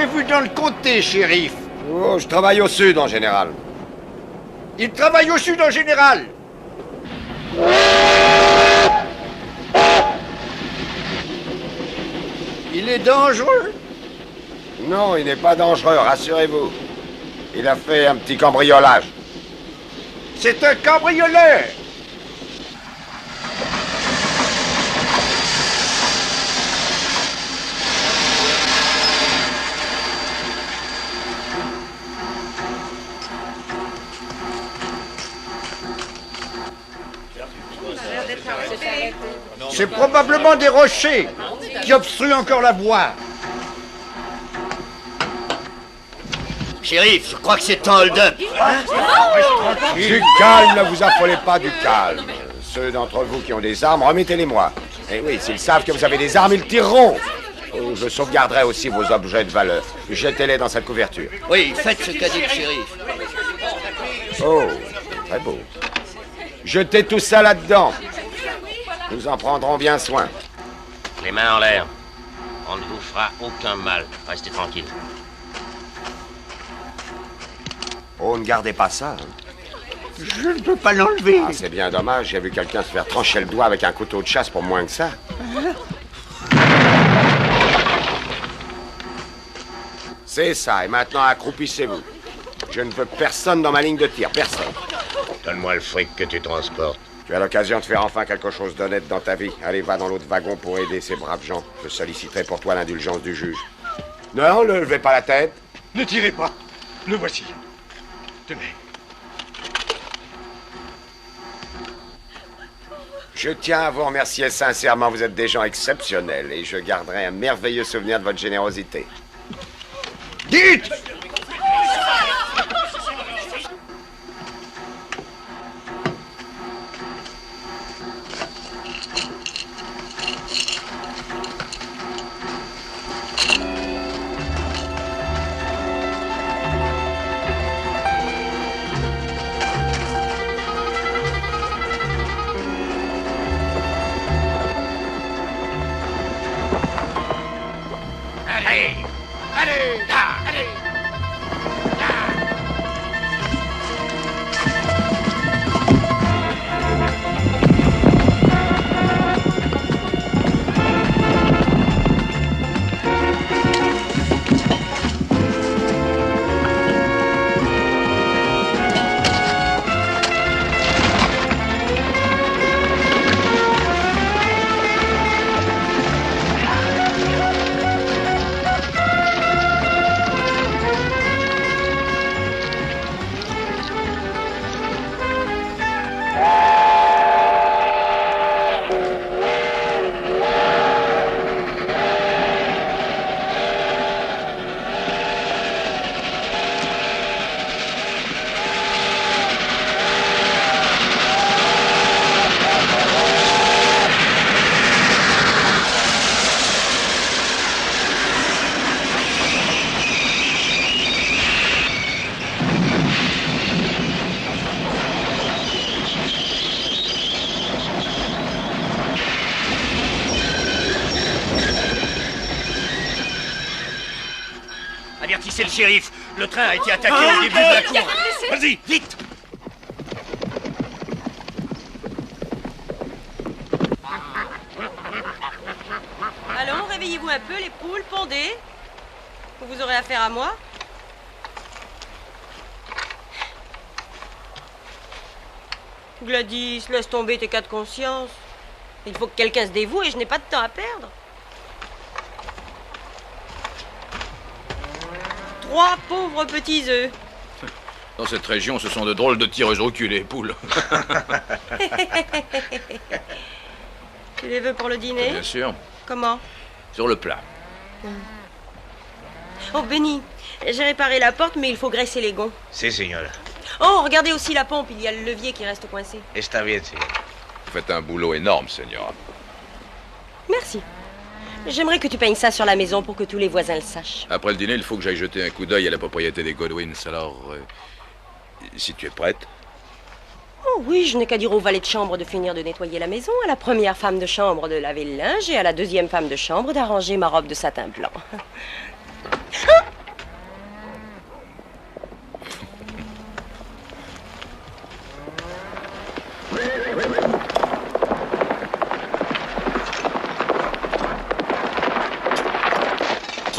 jamais vu dans le comté, shérif. Oh, je travaille au sud en général. Il travaille au sud en général. Il est dangereux? Non, il n'est pas dangereux, rassurez-vous. Il a fait un petit cambriolage. C'est un cambrioleur. C'est probablement des rochers qui obstruent encore la voie. Shérif, je crois que c'est un hold-up. Du calme, ne vous affolez pas du calme. Ceux d'entre vous qui ont des armes, remettez-les-moi. Et oui, s'ils savent que vous avez des armes, ils tireront. Oh, je sauvegarderai aussi vos objets de valeur. Jetez-les dans cette couverture. Oui, faites ce qu'a dit le shérif. Oh, très beau. Jetez tout ça là-dedans. Nous en prendrons bien soin. Les mains en l'air. On ne vous fera aucun mal. Restez tranquille. Oh, ne gardez pas ça. Hein. Je ne peux pas l'enlever. Ah, c'est bien dommage. J'ai vu quelqu'un se faire trancher le doigt avec un couteau de chasse pour moins que ça. C'est ça. Et maintenant, accroupissez-vous. Je ne veux personne dans ma ligne de tir. Personne. Donne-moi le fric que tu transportes. Tu as l'occasion de faire enfin quelque chose d'honnête dans ta vie. Allez, va dans l'autre wagon pour aider ces braves gens. Je solliciterai pour toi l'indulgence du juge. Non, ne levez pas la tête. Ne tirez pas. Le voici. Tenez. Je tiens à vous remercier sincèrement. Vous êtes des gens exceptionnels et je garderai un merveilleux souvenir de votre générosité. Dites! Avertissez le shérif. Le train a été attaqué au début de la cour. Vas-y, vite. Allons, réveillez-vous un peu, les poules, pondez. Vous aurez affaire à moi. Gladys, laisse tomber tes cas de conscience. Il faut que quelqu'un se dévoue et je n'ai pas de temps à perdre. 3 pauvres petits œufs. Dans cette région, ce sont de drôles de tireuses au cul, les poules. Tu les veux pour le dîner? Bien sûr. Comment? Sur le plat. Oh, Benny, j'ai réparé la porte, mais il faut graisser les gonds. Si, señora. Oh, regardez aussi la pompe, il y a le levier qui reste coincé. Está bien, señora. Vous faites un boulot énorme, Señora. Merci. J'aimerais que tu peignes ça sur la maison pour que tous les voisins le sachent. Après le dîner, il faut que j'aille jeter un coup d'œil à la propriété des Godwins. Alors, si tu es prête. Oh oui, je n'ai qu'à dire au valet de chambre de finir de nettoyer la maison, à la première femme de chambre de laver le linge et à la deuxième femme de chambre d'arranger ma robe de satin blanc. Ah!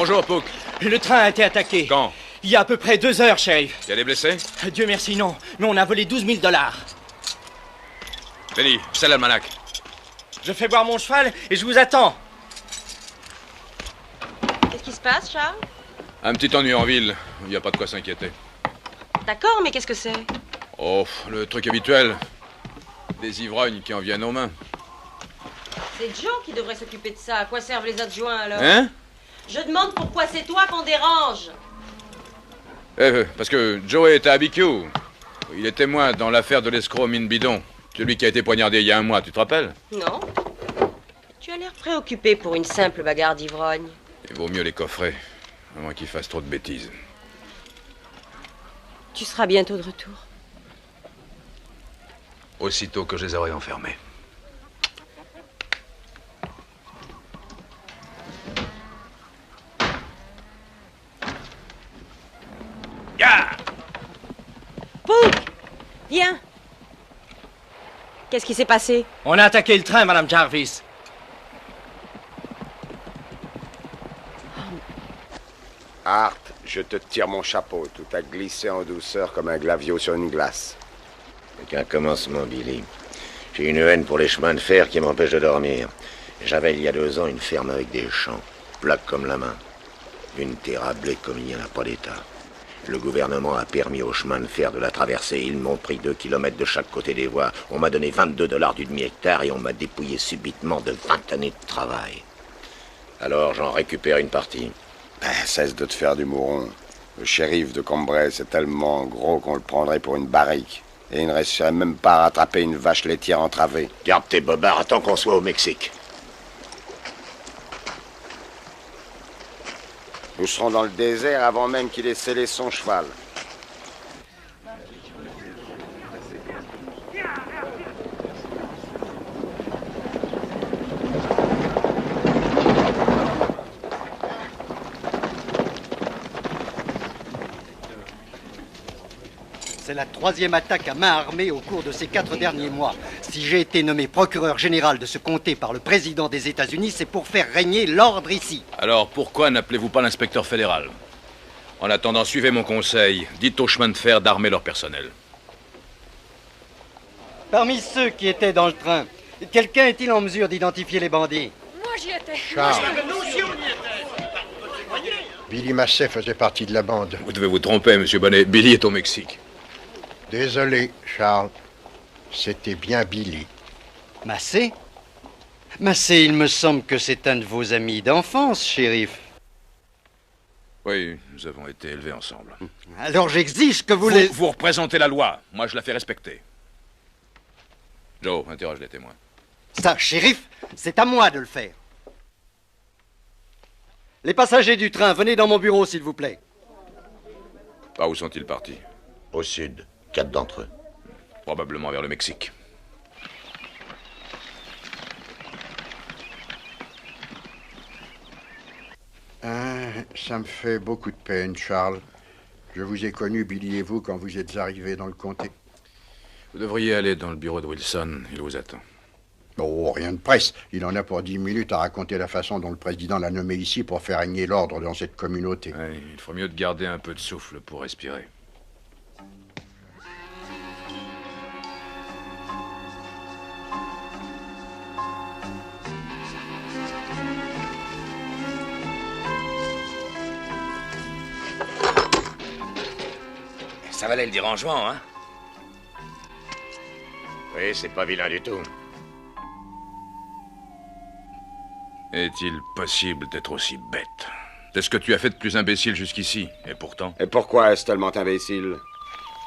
Bonjour, Pook. Le train a été attaqué. Quand? Il y a à peu près 2 heures, shérif. Y a des blessés? Dieu merci, non. Mais on a volé 12 000 $. Benny, c'est l'almanach. Je fais boire mon cheval et je vous attends. Qu'est-ce qui se passe, Charles? Un petit ennui en ville. Il n'y a pas de quoi s'inquiéter. D'accord, mais qu'est-ce que c'est? Oh, le truc habituel. Des ivrognes qui en viennent aux mains. C'est Joe qui devrait s'occuper de ça. À quoi servent les adjoints, alors? Hein? Je demande pourquoi c'est toi qu'on dérange. Parce que Joe était à BQ. Il est témoin dans l'affaire de l'escroc mine bidon. Celui qui a été poignardé il y a un mois, tu te rappelles? Non. Tu as l'air préoccupé pour une simple bagarre d'ivrogne. Il vaut mieux les coffrer, à moins qu'ils fassent trop de bêtises. Tu seras bientôt de retour. Aussitôt que je les aurai enfermés. Pouk! Viens. Qu'est-ce qui s'est passé? On a attaqué le train, Madame Jarvis. Hart, je te tire mon chapeau. Tout a glissé en douceur comme un glavio sur une glace. C'est qu'un commencement, Billy. J'ai une haine pour les chemins de fer qui m'empêche de dormir. J'avais il y a 2 ans une ferme avec des champs, plaques comme la main. Une terre à blé comme il n'y en a pas d'État. Le gouvernement a permis aux chemins de fer de la traverser. Ils m'ont pris 2 kilomètres de chaque côté des voies. On m'a donné 22 $ du demi-hectare et on m'a dépouillé subitement de 20 années de travail. Alors j'en récupère une partie. Cesse de te faire du mouron. Le shérif de Cambrai, c'est tellement gros qu'on le prendrait pour une barrique. Et il ne réussirait même pas à rattraper une vache laitière entravée. Garde tes bobards, attends qu'on soit au Mexique. Nous serons dans le désert avant même qu'il ait scellé son cheval. C'est la 3e attaque à main armée au cours de ces 4 derniers mois. Si j'ai été nommé procureur général de ce comté par le président des États-Unis, c'est pour faire régner l'ordre ici. Alors pourquoi n'appelez-vous pas l'inspecteur fédéral? En attendant, suivez mon conseil. Dites aux chemins de fer d'armer leur personnel. Parmi ceux qui étaient dans le train, quelqu'un est-il en mesure d'identifier les bandits? Moi, j'y étais. Charles. Billy Massey faisait partie de la bande. Vous devez vous tromper, monsieur Bonnet. Billy est au Mexique. Désolé, Charles. C'était bien Billy. Massey? Massey, il me semble que c'est un de vos amis d'enfance, shérif. Oui, nous avons été élevés ensemble. Alors j'exige que vous les... Vous représentez la loi. Moi, je la fais respecter. Joe, interroge les témoins. Ça, shérif, c'est à moi de le faire. Les passagers du train, venez dans mon bureau, s'il vous plaît. Par où sont-ils partis? Au sud, 4 d'entre eux. Probablement vers le Mexique. Ça me fait beaucoup de peine, Charles. Je vous ai connu, Billy et vous, quand vous êtes arrivés dans le comté. Vous devriez aller dans le bureau de Wilson. Il vous attend. Oh, rien de presse. Il en a pour 10 minutes à raconter la façon dont le président l'a nommé ici pour faire régner l'ordre dans cette communauté. Ouais, il faut mieux de garder un peu de souffle pour respirer. Ça valait le dérangement, hein? Oui, c'est pas vilain du tout. Est-il possible d'être aussi bête? C'est ce que tu as fait de plus imbécile jusqu'ici, et pourtant... Et pourquoi est-ce tellement imbécile?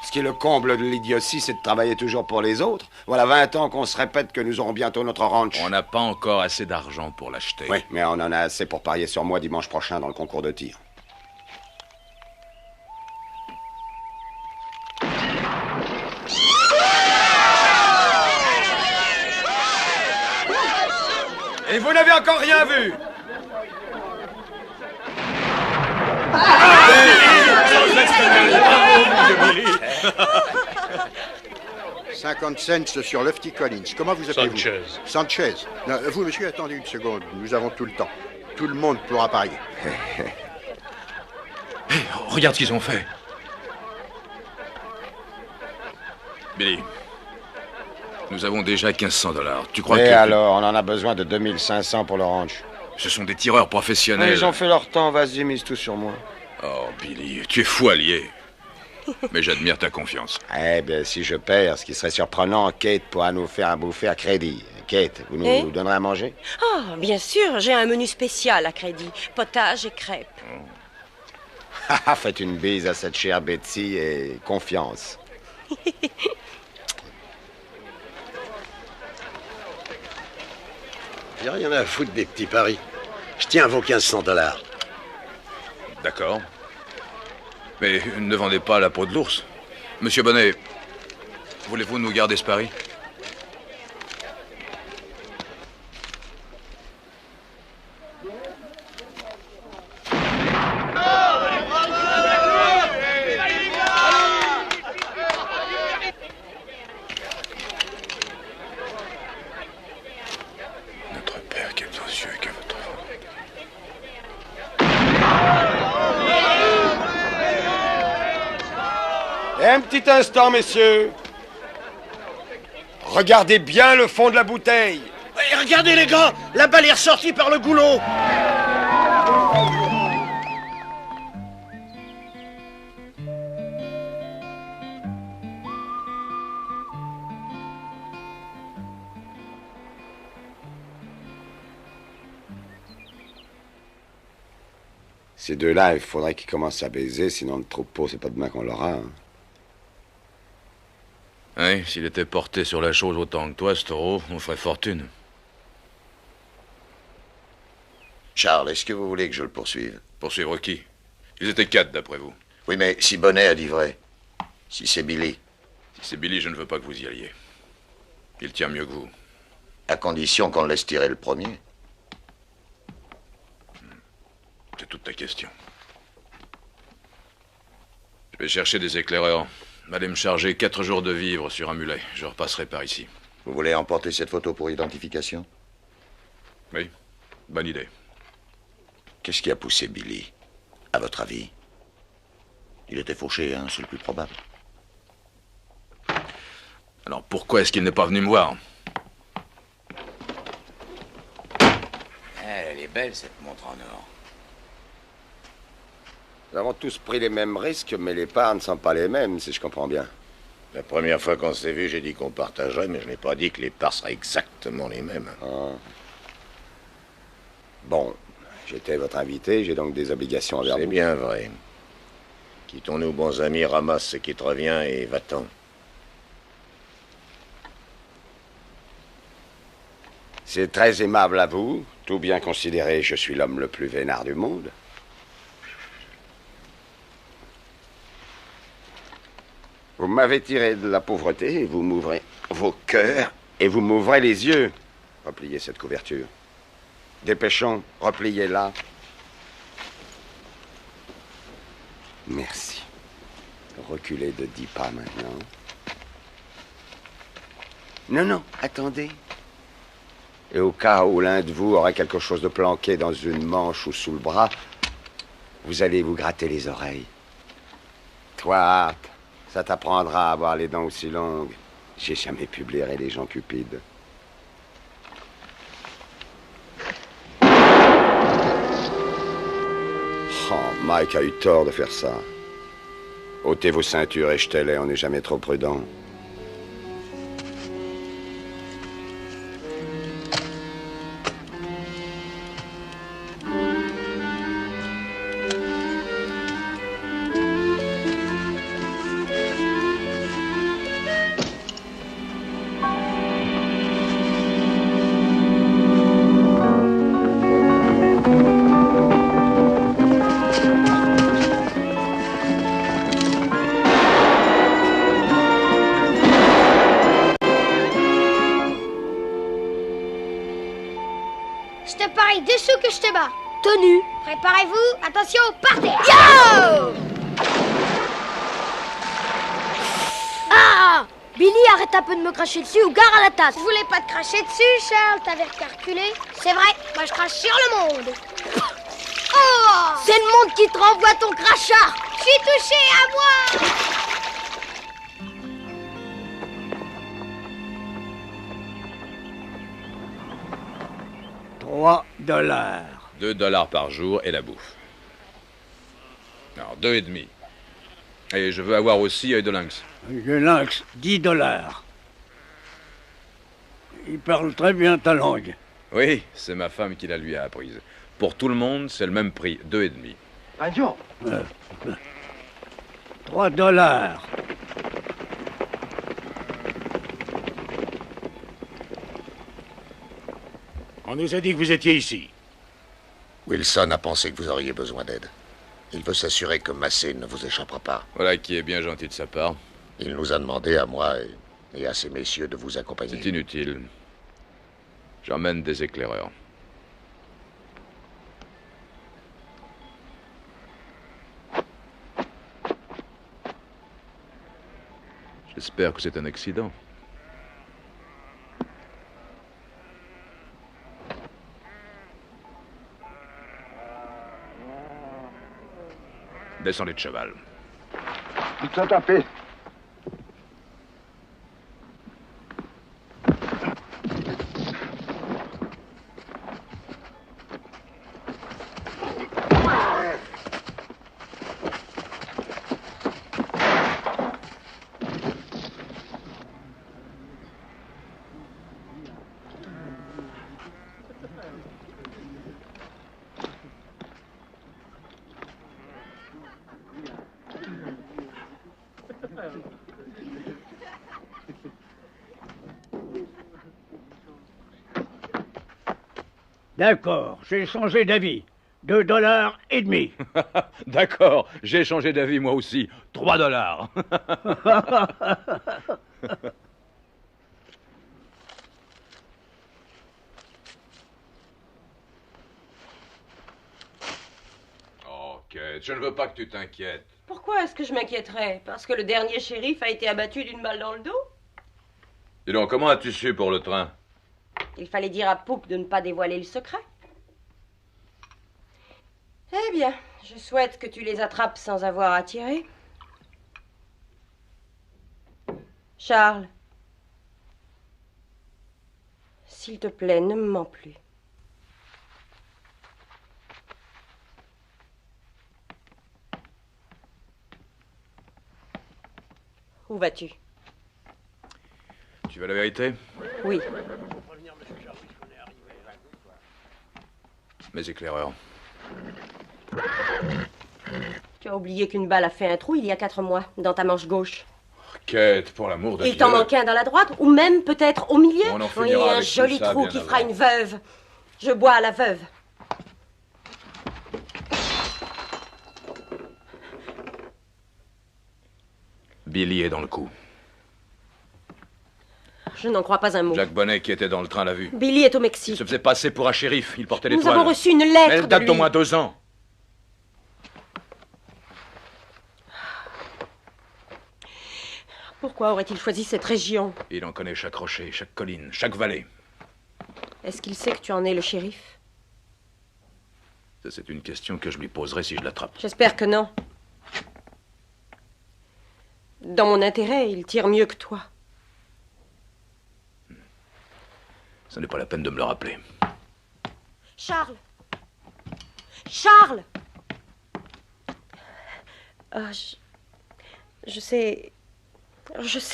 Ce qui est le comble de l'idiotie, c'est de travailler toujours pour les autres. Voilà 20 ans qu'on se répète que nous aurons bientôt notre ranch. On n'a pas encore assez d'argent pour l'acheter. Oui, mais on en a assez pour parier sur moi dimanche prochain dans le concours de tir. Et vous n'avez encore rien vu? 50 cents sur Lofty Collins. Comment vous appelez-vous? Sanchez. Sanchez. Non, vous, monsieur, attendez une seconde. Nous avons tout le temps. Tout le monde pourra parier. regarde ce qu'ils ont fait. Billy, nous avons déjà 1500 $. Tu crois Et que... alors, on en a besoin de 2500 pour le ranch. Ce sont des tireurs professionnels. Ils ont fait leur temps, vas-y, mise tout sur moi. Oh, Billy, tu es fou allié. Mais j'admire ta confiance. Eh bien, si je perds, ce qui serait surprenant, Kate pourra nous faire un bouffer à crédit. Kate, vous nous donnerez à manger? Oh, bien sûr, j'ai un menu spécial à crédit. Potage et crêpes. Faites une bise à cette chère Betsy et confiance. J'ai rien à foutre des petits paris. Je tiens vos 1500 $. D'accord. Mais ne vendez pas la peau de l'ours. Monsieur Bonnet, voulez-vous nous garder ce pari? Notre Père qui est aux cieux, que votre Et un petit instant, messieurs. Regardez bien le fond de la bouteille. Et regardez les gars, la balle est ressortie par le goulot. Ces deux-là, il faudrait qu'ils commencent à baiser, sinon le troupeau, c'est pas demain qu'on l'aura. Hein. Oui, s'il était porté sur la chose autant que toi, ce taureau, on ferait fortune. Charles, est-ce que vous voulez que je le poursuive? Poursuivre qui? Ils étaient 4, d'après vous. Oui, mais si Bonnet a dit vrai, si c'est Billy, Si c'est Billy, je ne veux pas que vous y alliez. Il tient mieux que vous. à condition qu'on le laisse tirer le premier. C'est toute ta question. Je vais chercher des éclaireurs. Allez me charger 4 jours de vivres sur un mulet. Je repasserai par ici. Vous voulez emporter cette photo pour identification? Oui, bonne idée. Qu'est-ce qui a poussé Billy, à votre avis? Il était fauché, hein, c'est le plus probable. Alors pourquoi est-ce qu'il n'est pas venu me voir? Elle est belle, cette montre en or. Nous avons tous pris les mêmes risques, mais les parts ne sont pas les mêmes, si je comprends bien. La première fois qu'on s'est vu, j'ai dit qu'on partagerait, mais je n'ai pas dit que les parts seraient exactement les mêmes. Ah. Bon, j'étais votre invité, j'ai donc des obligations envers vous. C'est bien vrai. Quittons-nous, bons amis, ramasse ce qui te revient et va-t'en. C'est très aimable à vous. Tout bien considéré, je suis l'homme le plus vénard du monde. Vous m'avez tiré de la pauvreté et vous m'ouvrez vos cœurs et vous m'ouvrez les yeux. Repliez cette couverture. Dépêchons, repliez-la. Merci. Reculez de 10 pas maintenant. Non, attendez. Et au cas où l'un de vous aurait quelque chose de planqué dans une manche ou sous le bras, vous allez vous gratter les oreilles. Toi, Hart, ça t'apprendra à avoir les dents aussi longues. J'ai jamais pu blairer les gens cupides. Oh, Mike a eu tort de faire ça. Ôtez vos ceintures et jetez-les, on n'est jamais trop prudent. Je te parie dessous que je te bats. Tenu. Préparez-vous. Attention, partez. Yo! Ah! Billy, arrête un peu de me cracher dessus ou gare à la tasse. Je voulais pas te cracher dessus, Charles. T'avais recalculé. C'est vrai, moi je crache sur le monde. Oh! C'est le monde qui te renvoie ton crachat. Je suis touché, à moi! 3 dollars. 2 dollars par jour et la bouffe. Alors, 2,5. Et je veux avoir aussi œil de lynx. Le lynx, 10 dollars. Il parle très bien ta langue. Oui, c'est ma femme qui la lui a apprise. Pour tout le monde, c'est le même prix, 2,5. Adieu. 3 dollars. On nous a dit que vous étiez ici. Wilson a pensé que vous auriez besoin d'aide. Il veut s'assurer que Massé ne vous échappera pas. Voilà qui est bien gentil de sa part. Il nous a demandé à moi et à ces messieurs de vous accompagner. C'est inutile. J'emmène des éclaireurs. J'espère que c'est un accident. Descendez de cheval. Ils sont tapés. D'accord, j'ai changé d'avis. 2 dollars et demi. D'accord, j'ai changé d'avis moi aussi. 3 dollars. Ok, je ne veux pas que tu t'inquiètes. Pourquoi est-ce que je m'inquiéterais? Parce que le dernier shérif a été abattu d'une balle dans le dos? Dis donc, comment as-tu su pour le train? Il fallait dire à Poupe de ne pas dévoiler le secret. Eh bien, je souhaite que tu les attrapes sans avoir à tirer. Charles, s'il te plaît, ne me mens plus. Où vas-tu? Tu veux la vérité? Oui. Mes éclaireurs. Tu as oublié qu'une balle a fait un trou il y a 4 mois, dans ta manche gauche. Kate, pour l'amour de Dieu. Il t'en manque un dans la droite, ou même peut-être au milieu. On en Oui, finira un avec joli tout ça trou bien qui avant. fera une veuve. Je bois à la veuve. Billy est dans le coup. Je n'en crois pas un mot. Jack Bonnet, qui était dans le train, l'a vu. Billy est au Il Mexique. se faisait passer pour un shérif. Il portait Nous l'étoile. avons reçu une Mais lettre elle de date lui. d'au moins 2 ans. Pourquoi aurait-il choisi cette région? Il en connaît chaque rocher, chaque colline, chaque vallée. Est-ce qu'il sait que tu en es le shérif? Ça, c'est une question que je lui poserai si je l'attrape. J'espère que non. Dans mon intérêt, il tire mieux que toi. Ce n'est pas la peine de me le rappeler. Charles! Charles! Ah, je sais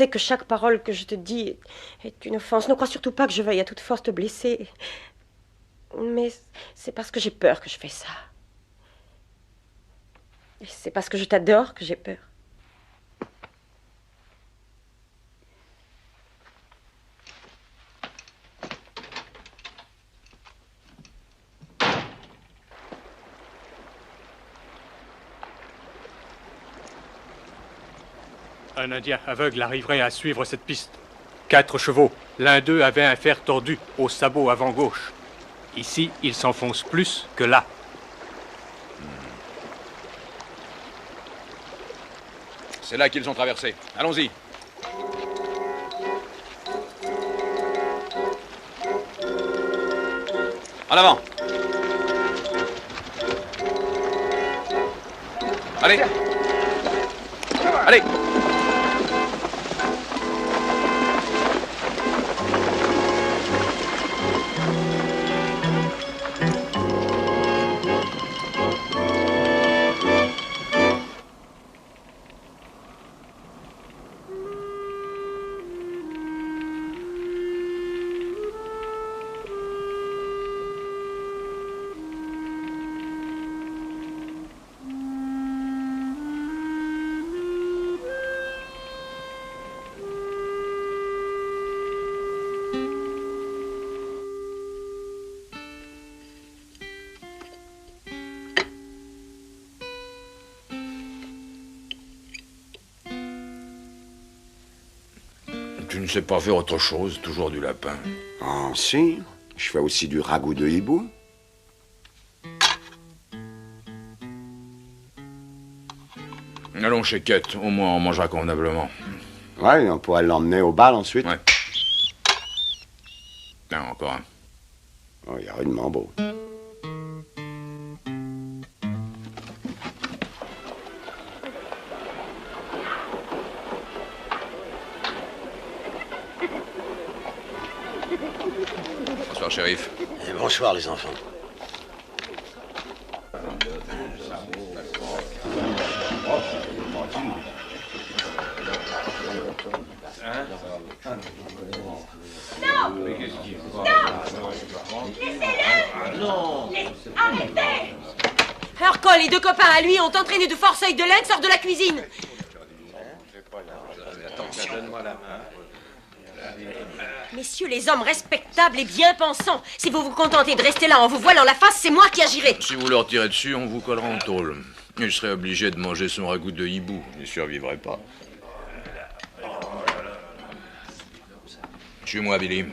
que chaque parole que je te dis est une offense. Ne crois surtout pas que je veuille à toute force te blesser. Mais c'est parce que j'ai peur que je fais ça. Et c'est parce que je t'adore que j'ai peur. Un Indien aveugle arriverait à suivre cette piste. 4 chevaux. L'un d'eux avait un fer tordu au sabot avant gauche. Ici, il s'enfonce plus que là. C'est là qu'ils ont traversé. Allons-y. En avant. Allez. Allez! Tu ne sais pas faire autre chose, toujours du lapin. Oh, si. Je fais aussi du ragoût de hibou. Allons chez Kate, au moins on mangera convenablement. Ouais, on pourrait l'emmener au bal ensuite. Ouais. Non, encore un. Oh, il y a rudement beau. Bonsoir, shérif. Et bonsoir, les enfants. Hercule, les deux copains à lui ont entraîné de force œil de Lynx hors de la cuisine. Messieurs les hommes respectables et bien pensants, si vous vous contentez de rester là en vous voilant la face, c'est moi qui agirai. Si vous leur tirez dessus, on vous collera en tôle. Il serait obligé de manger son ragoût de hibou. Il ne survivrait pas. Suis-moi, Billy.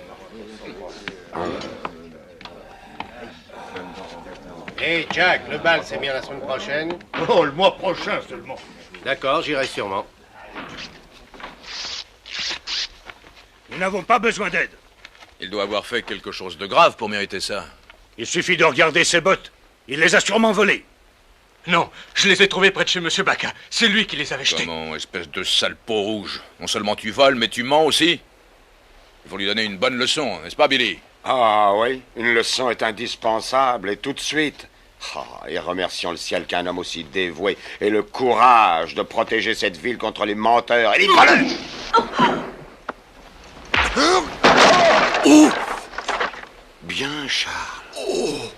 Hé, Jack, le bal, c'est bien la semaine prochaine? Oh, le mois prochain seulement. D'accord, j'irai sûrement. Nous n'avons pas besoin d'aide. Il doit avoir fait quelque chose de grave pour mériter ça. Il suffit de regarder ses bottes. Il les a sûrement volées. Non, je les ai trouvées près de chez Monsieur Bacca. C'est lui qui les avait jetées. Comment, espèce de sale peau rouge. Non seulement tu voles, mais tu mens aussi. Il faut lui donner une bonne leçon, n'est-ce pas, Billy? Ah oui, une leçon est indispensable, et tout de suite. Ah, et remercions le ciel qu'un homme aussi dévoué ait le courage de protéger cette ville contre les menteurs et les voleurs. Oh! Bien, Charles. Oh!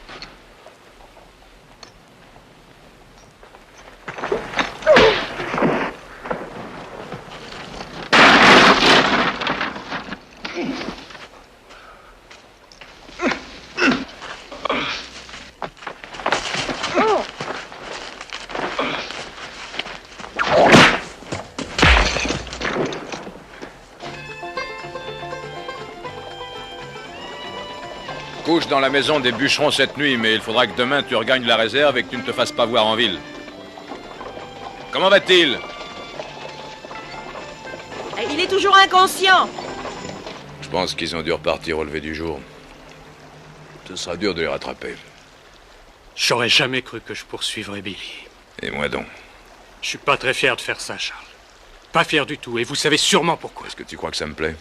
Couche dans la maison des bûcherons cette nuit, mais il faudra que demain tu regagnes la réserve et que tu ne te fasses pas voir en ville. Comment va-t-il? Il est toujours inconscient. Je pense qu'ils ont dû repartir au lever du jour. Ce sera dur de les rattraper. J'aurais jamais cru que je poursuivrais Billy. Et moi donc. Je suis pas très fier de faire ça, Charles. Pas fier du tout, et vous savez sûrement pourquoi. Est-ce que tu crois que ça me plaît?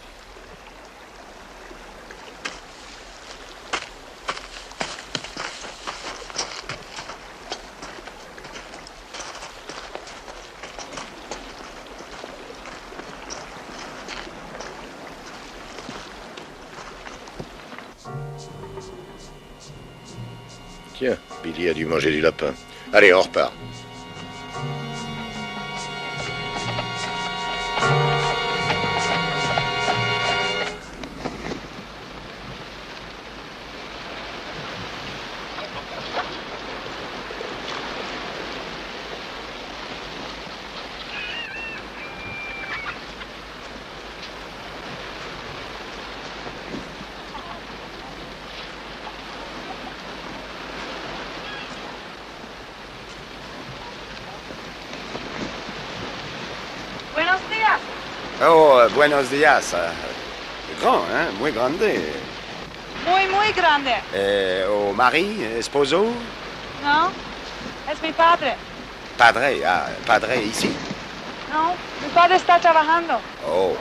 Tiens, Billy a dû manger du lapin. Allez, on repart. Oh, buenos días. Grand, hein? Muy grande. Muy grande. O mari, esposo? No, es mi padre. Padre, ah, padre ici? No, mi padre está trabajando. Oh.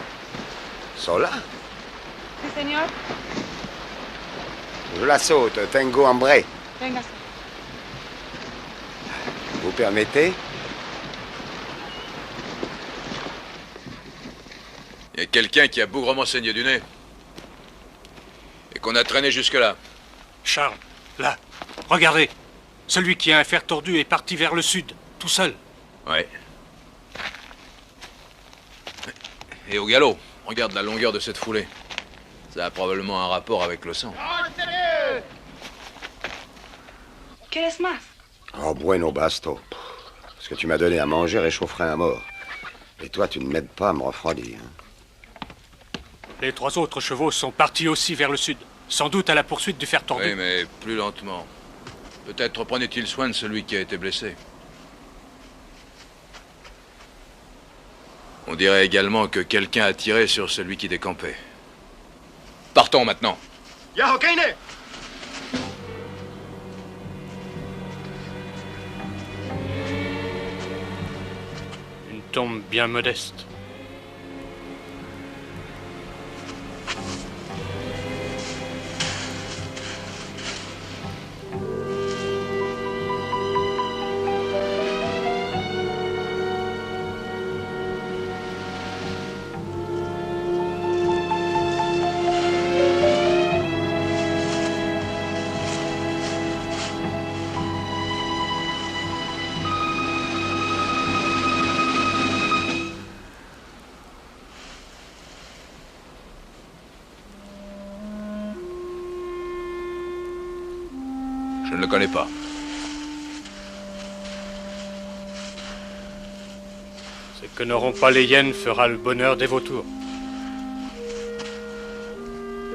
Sola? Sí, señor. Je la saute, Tengo Hambre. Véngase. Vous permettez? Il y a quelqu'un qui a bougrement saigné du nez. Et qu'on a traîné jusque-là. Charles, là, regardez. Celui qui a un fer tordu est parti vers le sud, tout seul. Ouais. Et au galop, regarde la longueur de cette foulée. Ça a probablement un rapport avec le sang. ¿Quieres más? Oh, bueno, basto. Ce que tu m'as donné à manger réchaufferait un mort. Et toi, tu ne m'aides pas à me refroidir. Les 3 autres chevaux sont partis aussi vers le sud, sans doute à la poursuite du fer tordu. Oui, mais plus lentement. Peut-être prenait-il soin de celui qui a été blessé. On dirait également que quelqu'un a tiré sur celui qui décampait. Partons maintenant. Ja, keine! Une tombe bien modeste. Je ne le connais pas. Ce que n'auront pas les hyènes fera le bonheur des vautours.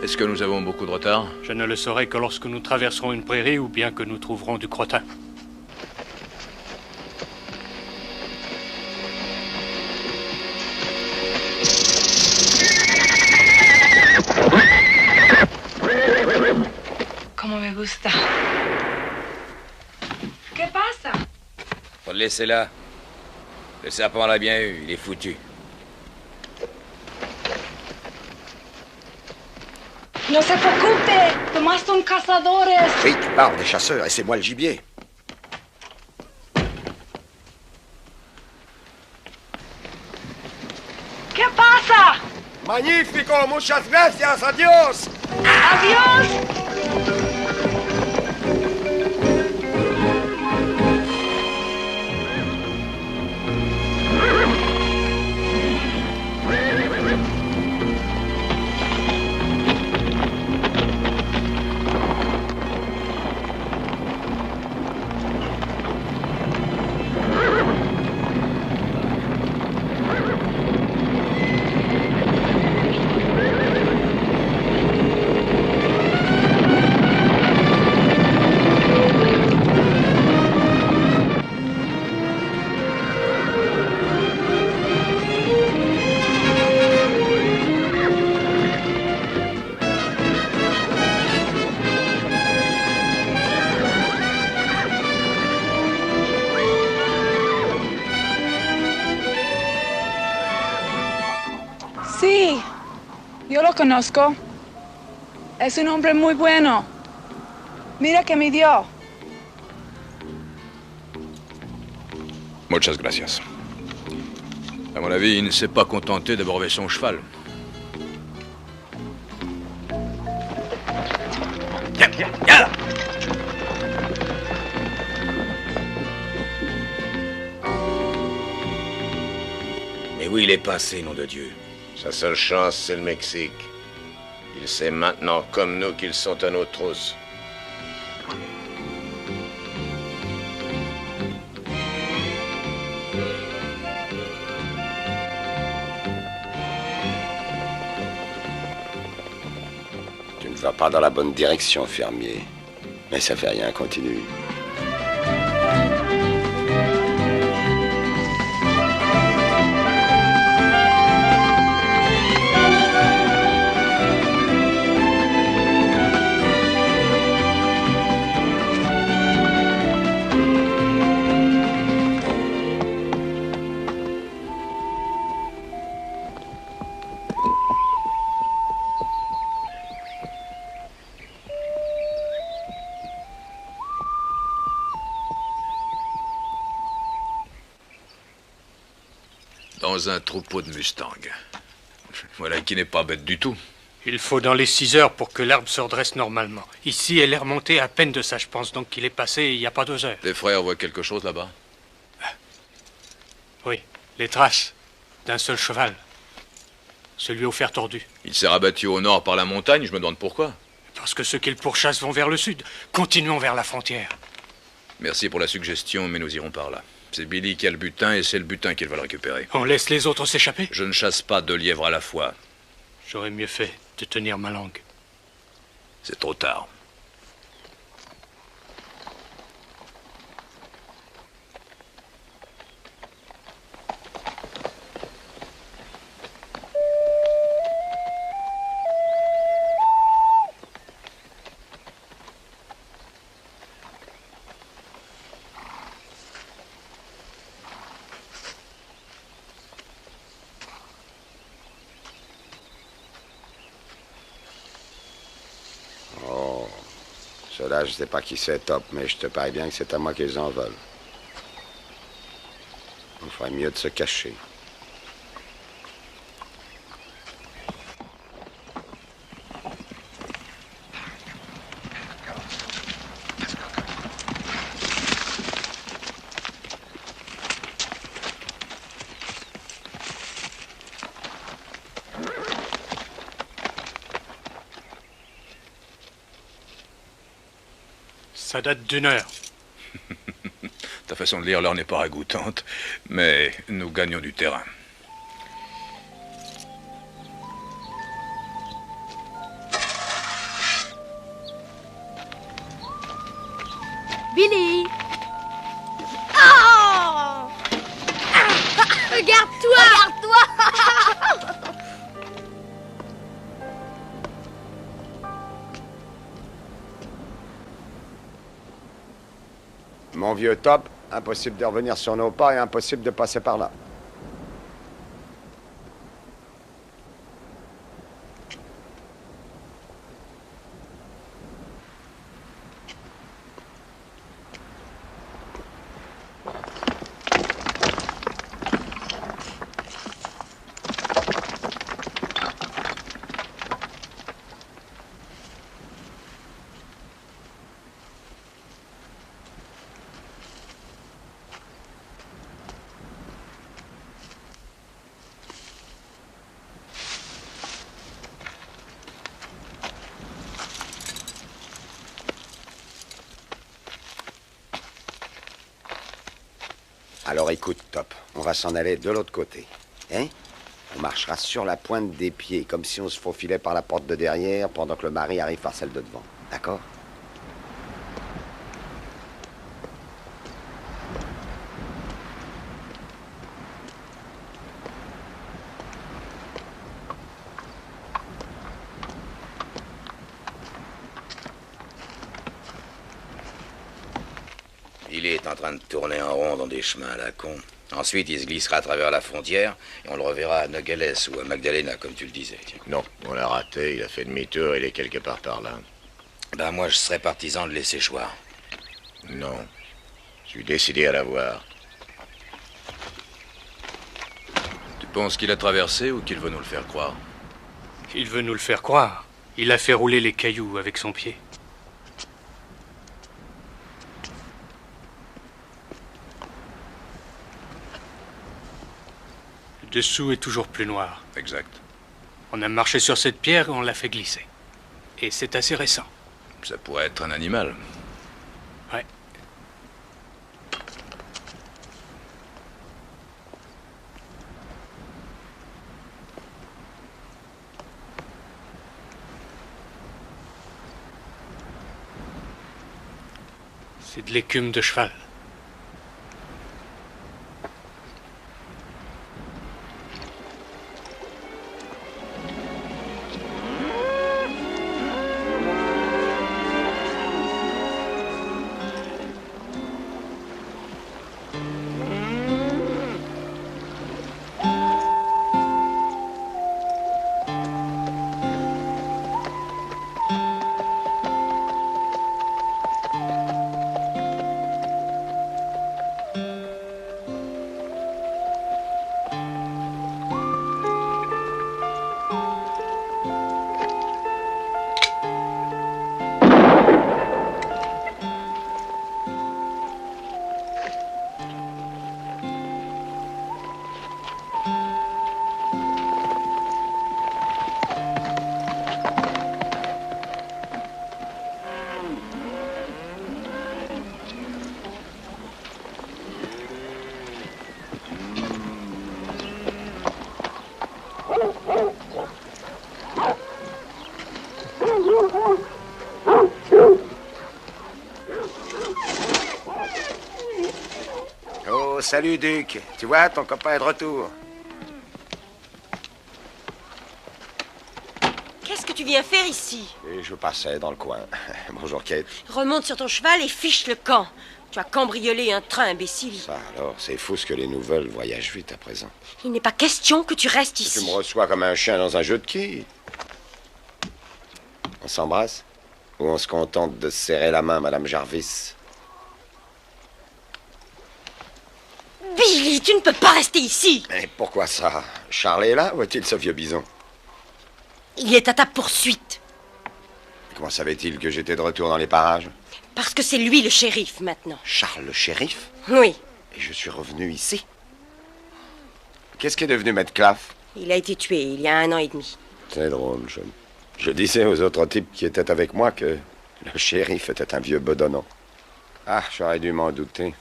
Est-ce que nous avons beaucoup de retard? Je ne le saurai que lorsque nous traverserons une prairie ou bien que nous trouverons du crottin. Como me gusta. ¿Qué pasa? Faut le laisser là. Le serpent l'a bien eu, il est foutu. No se preocupe, Tomás son cazadores. Oui, tu parles des chasseurs et c'est moi le gibier. ¿Qué pasa? Magnifico, muchas gracias, adiós. Adiós. Sí, yo lo conozco. Es un hombre muy bueno. Mira que me dio. Muchas gracias. À mon avis, il ne s'est pas contenté d'abreuver son cheval. Mais où il est passé, nom de Dieu? Sa seule chance, c'est le Mexique. Il sait maintenant, comme nous, qu'ils sont à nos trousses. Tu ne vas pas dans la bonne direction, fermier. Mais ça fait rien, continue. dans un troupeau de Mustangs. Voilà qui n'est pas bête du tout. Il faut dans les 6 heures pour que l'herbe se redresse normalement. Ici, elle est remontée à peine de ça, je pense, donc qu'il est passé il n'y a pas 2 heures. Tes frères voient quelque chose là-bas? Oui, les traces d'un seul cheval. Celui au fer tordu. Il s'est rabattu au nord par la montagne, je me demande pourquoi. Parce que ceux qui le pourchassent vont vers le sud. Continuons vers la frontière. Merci pour la suggestion, mais nous irons par là. C'est Billy qui a le butin et c'est le butin qu'il va le récupérer. On laisse les autres s'échapper? Je ne chasse pas 2 lièvres à la fois. J'aurais mieux fait de tenir ma langue. C'est trop tard. Ceux-là, je sais pas qui c'est, Top, mais je te parie bien que c'est à moi qu'ils en veulent. On ferait mieux de se cacher. Ça date d'1 heure. Ta façon de lire l'heure n'est pas ragoûtante, mais nous gagnons du terrain. Billy! Oh! Regarde-toi! Regarde-toi! Mon vieux Top, impossible de revenir sur nos pas et impossible de passer par là. Alors écoute, Top, on va s'en aller de l'autre côté. Hein? On marchera sur la pointe des pieds, comme si on se faufilait par la porte de derrière, pendant que le mari arrive par celle de devant. D'accord? Il est en train de tourner en rond dans des chemins à la con. Ensuite, il se glissera à travers la frontière et on le reverra à Nogales ou à Magdalena, comme tu le disais. Non, on l'a raté, il a fait demi-tour, il est quelque part par là. Ben, moi, je serais partisan de laisser choir. Non, je suis décidé à l'avoir. Tu penses qu'il a traversé ou qu'il veut nous le faire croire? Il veut nous le faire croire. Il a fait rouler les cailloux avec son pied. Le dessous est toujours plus noir. Exact. On a marché sur cette pierre et on l'a fait glisser. Et c'est assez récent. Ça pourrait être un animal. Ouais. C'est de l'écume de cheval. salut, Duc. Tu vois, ton copain est de retour. Qu'est-ce que tu viens faire ici? Et je passais dans le coin. Bonjour, Kate. Remonte sur ton cheval et fiche le camp. Tu as cambriolé un train, imbécile. Ça, alors, c'est fou ce que les nouvelles voyagent vite à présent. Il n'est pas question que tu restes ici. Tu me reçois comme un chien dans un jeu de quilles. On s'embrasse? Ou on se contente de se serrer la main, Madame Jarvis? Billy, tu ne peux pas rester ici. Mais pourquoi ça? Charles est là ou est-il ce vieux bison? Il est à ta poursuite. Comment savait-il que j'étais de retour dans les parages? Parce que c'est lui le shérif maintenant. Charles le shérif? Oui. Et je suis revenu ici? Qu'est-ce qui est devenu Maître Claff? Il a été tué il y a 1 an et demi. C'est drôle, je disais aux autres types qui étaient avec moi que le shérif était un vieux bedonnant. Ah, j'aurais dû m'en douter.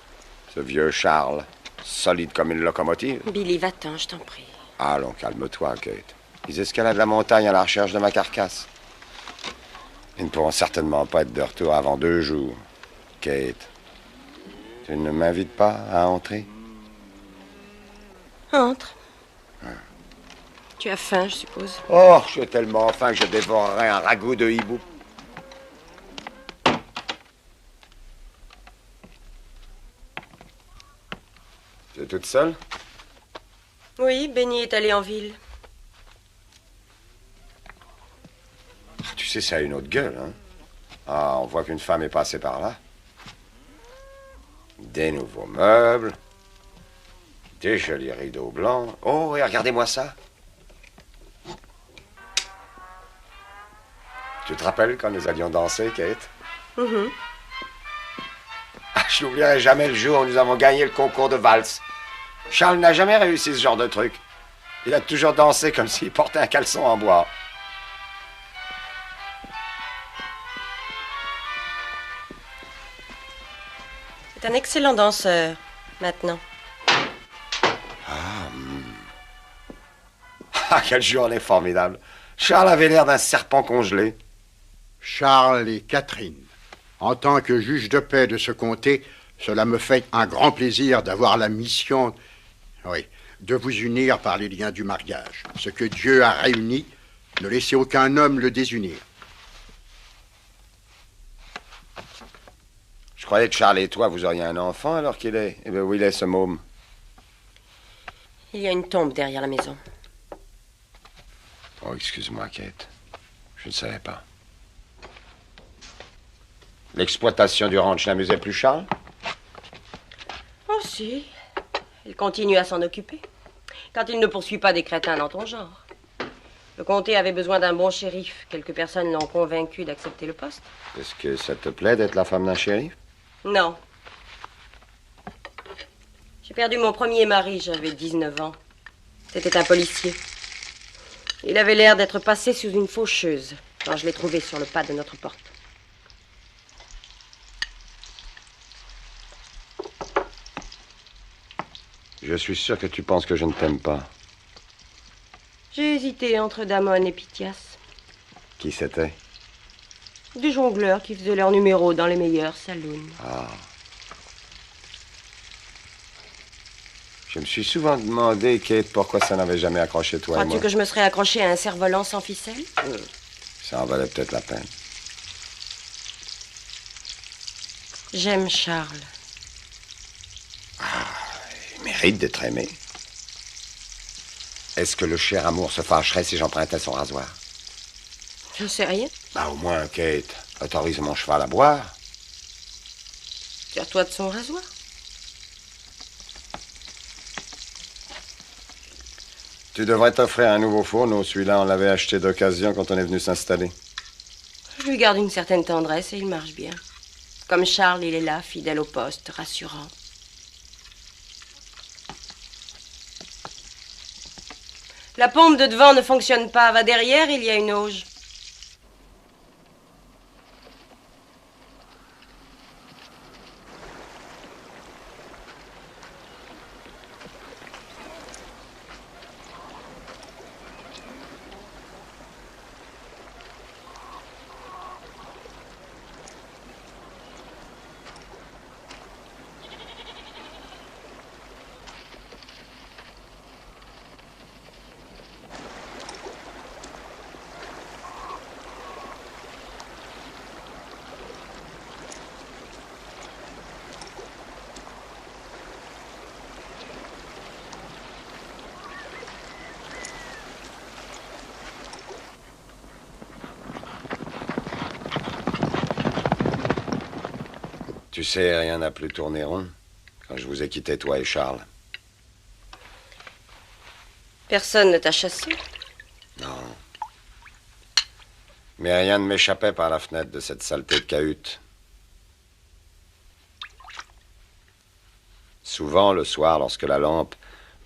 Ce vieux Charles, solide comme une locomotive. Billy, va-t'en, je t'en prie. Allons, calme-toi, Kate. Ils escaladent la montagne à la recherche de ma carcasse. Ils ne pourront certainement pas être de retour avant 2 jours. Kate, tu ne m'invites pas à entrer? Entre. Tu as faim, je suppose. Oh, j'ai tellement faim que je dévorerais un ragoût de hibou. Tu es toute seule? Oui, Benny est allé en ville. Tu sais, ça a une autre gueule, hein? Ah, on voit qu'une femme est passée par là. Des nouveaux meubles. Des jolis rideaux blancs. Oh, et regardez-moi ça. Tu te rappelles quand nous allions danser, Kate? Mhm. Ah, je n'oublierai jamais le jour où nous avons gagné le concours de valse. Charles n'a jamais réussi ce genre de truc. Il a toujours dansé comme s'il portait un caleçon en bois. C'est un excellent danseur, maintenant. Ah, quelle journée formidable. Charles avait l'air d'un serpent congelé. Charles et Catherine, en tant que juge de paix de ce comté, cela me fait un grand plaisir d'avoir la mission, de vous unir par les liens du mariage. Ce que Dieu a réuni, ne laissez aucun homme le désunir. Je croyais que Charles et toi, vous auriez un enfant alors qu'il est... Eh bien, où il est, ce môme? Il y a une tombe derrière la maison. Oh, excuse-moi, Kate. Je ne savais pas. L'exploitation du ranch n'amusait plus Charles? Oh, si. Il continue à s'en occuper. Quand il ne poursuit pas des crétins dans ton genre. Le comté avait besoin d'un bon shérif. Quelques personnes l'ont convaincu d'accepter le poste. Est-ce que ça te plaît d'être la femme d'un shérif? Non. J'ai perdu mon premier mari, j'avais 19 ans. C'était un policier. Il avait l'air d'être passé sous une faucheuse quand je l'ai trouvé sur le pas de notre porte. Je suis sûr que tu penses que je ne t'aime pas. J'ai hésité entre Damon et Pythias. Qui c'était? Des jongleurs qui faisaient leur numéro dans les meilleurs saloons. Ah. Je me suis souvent demandé, Kate, pourquoi ça n'avait jamais accroché toi et moi. Crois-tu que je me serais accroché à un cerf-volant sans ficelle? Ça en valait peut-être la peine. J'aime Charles. Il mérite d'être aimé. Est-ce que le cher amour se fâcherait si j'empruntais son rasoir? Je sais rien. Au moins, Kate, autorise mon cheval à boire. Tire-toi de son rasoir. Tu devrais t'offrir un nouveau fourneau. Celui-là, on l'avait acheté d'occasion quand on est venu s'installer. Je lui garde une certaine tendresse et il marche bien. Comme Charles, il est là, fidèle au poste, rassurant. La pompe de devant ne fonctionne pas. Va derrière, il y a une auge. Tu sais, rien n'a plus tourné rond quand je vous ai quitté, toi et Charles. Personne ne t'a chassé? Non. Mais rien ne m'échappait par la fenêtre de cette saleté de cahute. Souvent, le soir, lorsque la lampe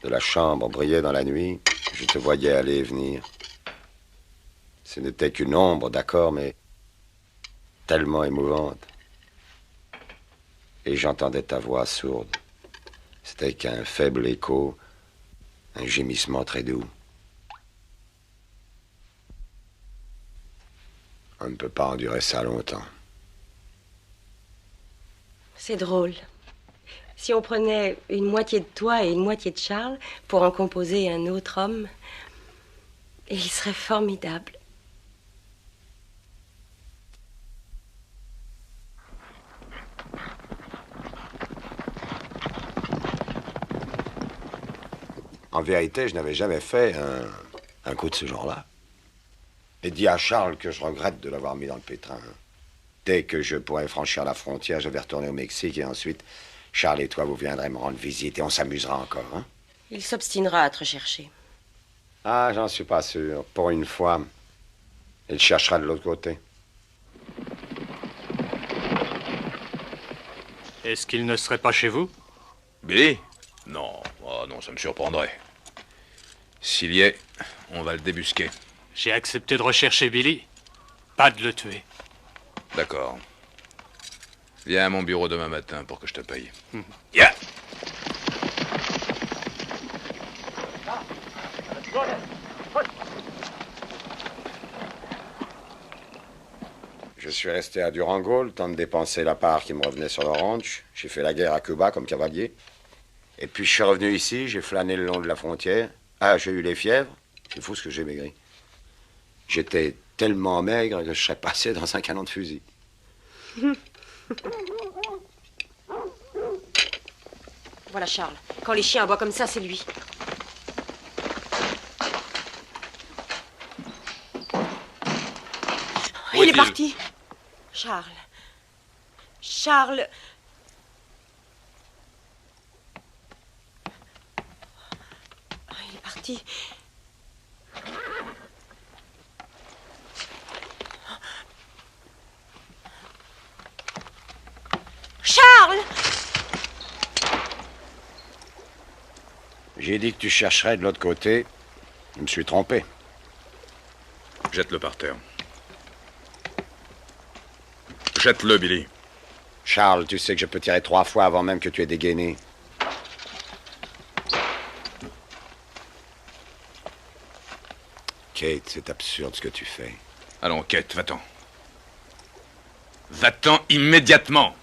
de la chambre brillait dans la nuit, je te voyais aller et venir. Ce n'était qu'une ombre, d'accord, mais tellement émouvante. Et j'entendais ta voix sourde. C'était qu'un faible écho, un gémissement très doux. On ne peut pas endurer ça longtemps. C'est drôle. Si on prenait une moitié de toi et une moitié de Charles pour en composer un autre homme, il serait formidable. En vérité, je n'avais jamais fait un coup de ce genre-là. Et dis à Charles que je regrette de l'avoir mis dans le pétrin. Dès que je pourrais franchir la frontière, je vais retourner au Mexique et ensuite, Charles et toi, vous viendrez me rendre visite et on s'amusera encore, hein? Il s'obstinera à te rechercher. Ah, j'en suis pas sûr. Pour une fois, il cherchera de l'autre côté. Est-ce qu'il ne serait pas chez vous? Billy? Non, oh non, ça me surprendrait. S'il y est, on va le débusquer. J'ai accepté de rechercher Billy, pas de le tuer. D'accord. Viens à mon bureau demain matin pour que je te paye. Yeah. Je suis resté à Durango, le temps de dépenser la part qui me revenait sur le ranch. J'ai fait la guerre à Cuba comme cavalier. Et puis je suis revenu ici, j'ai flâné le long de la frontière. Ah, j'ai eu les fièvres. C'est fou ce que j'ai maigri. J'étais tellement maigre que je serais passé dans un canon de fusil. Voilà Charles. Quand les chiens aboient comme ça, c'est lui. Il est parti. Charles. Charles. Il est parti. Charles! J'ai dit que tu chercherais de l'autre côté. Je me suis trompé. Jette-le par terre. Jette-le, Billy. Charles, tu sais que je peux tirer 3 fois avant même que tu aies dégainé. Kate, c'est absurde ce que tu fais. Allons, Kate, va-t'en. Va-t'en immédiatement.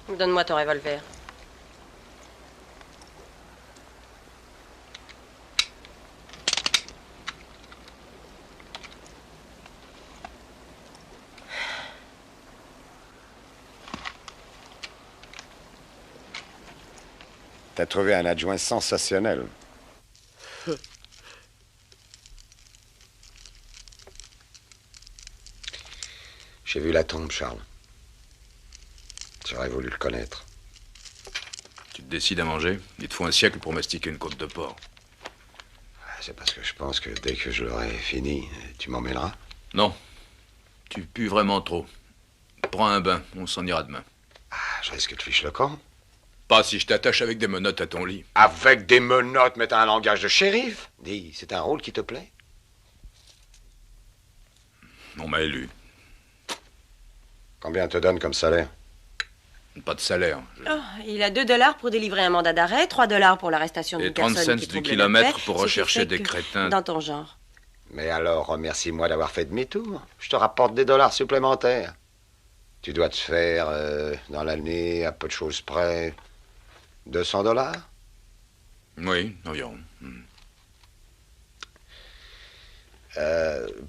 Donne-moi ton revolver. T'as trouvé un adjoint sensationnel. J'ai vu la tombe, Charles. J'aurais voulu le connaître. Tu te décides à manger? Il te faut un siècle pour mastiquer une côte de porc. C'est parce que je pense que dès que je l'aurai fini, tu m'en mêleras. Non. Tu pues vraiment trop. Prends un bain, on s'en ira demain. Ah, je risque de fiche le camp. Pas si je t'attache avec des menottes à ton lit. Avec des menottes, mais t'as un langage de shérif. Dis, c'est un rôle qui te plaît? On m'a élu. Combien te donne comme salaire? Pas de salaire. Oh, il a $2 pour délivrer un mandat d'arrêt, $3 pour l'arrestation d'une Et 30 personne cents qui du trouble kilomètre la paix, pour ce qui rechercher fait des que, crétins. Dans ton genre. Mais alors, remercie-moi d'avoir fait demi-tour. Je te rapporte des dollars supplémentaires. Tu dois te faire, dans l'année, à peu de choses près, $200? Oui, environ.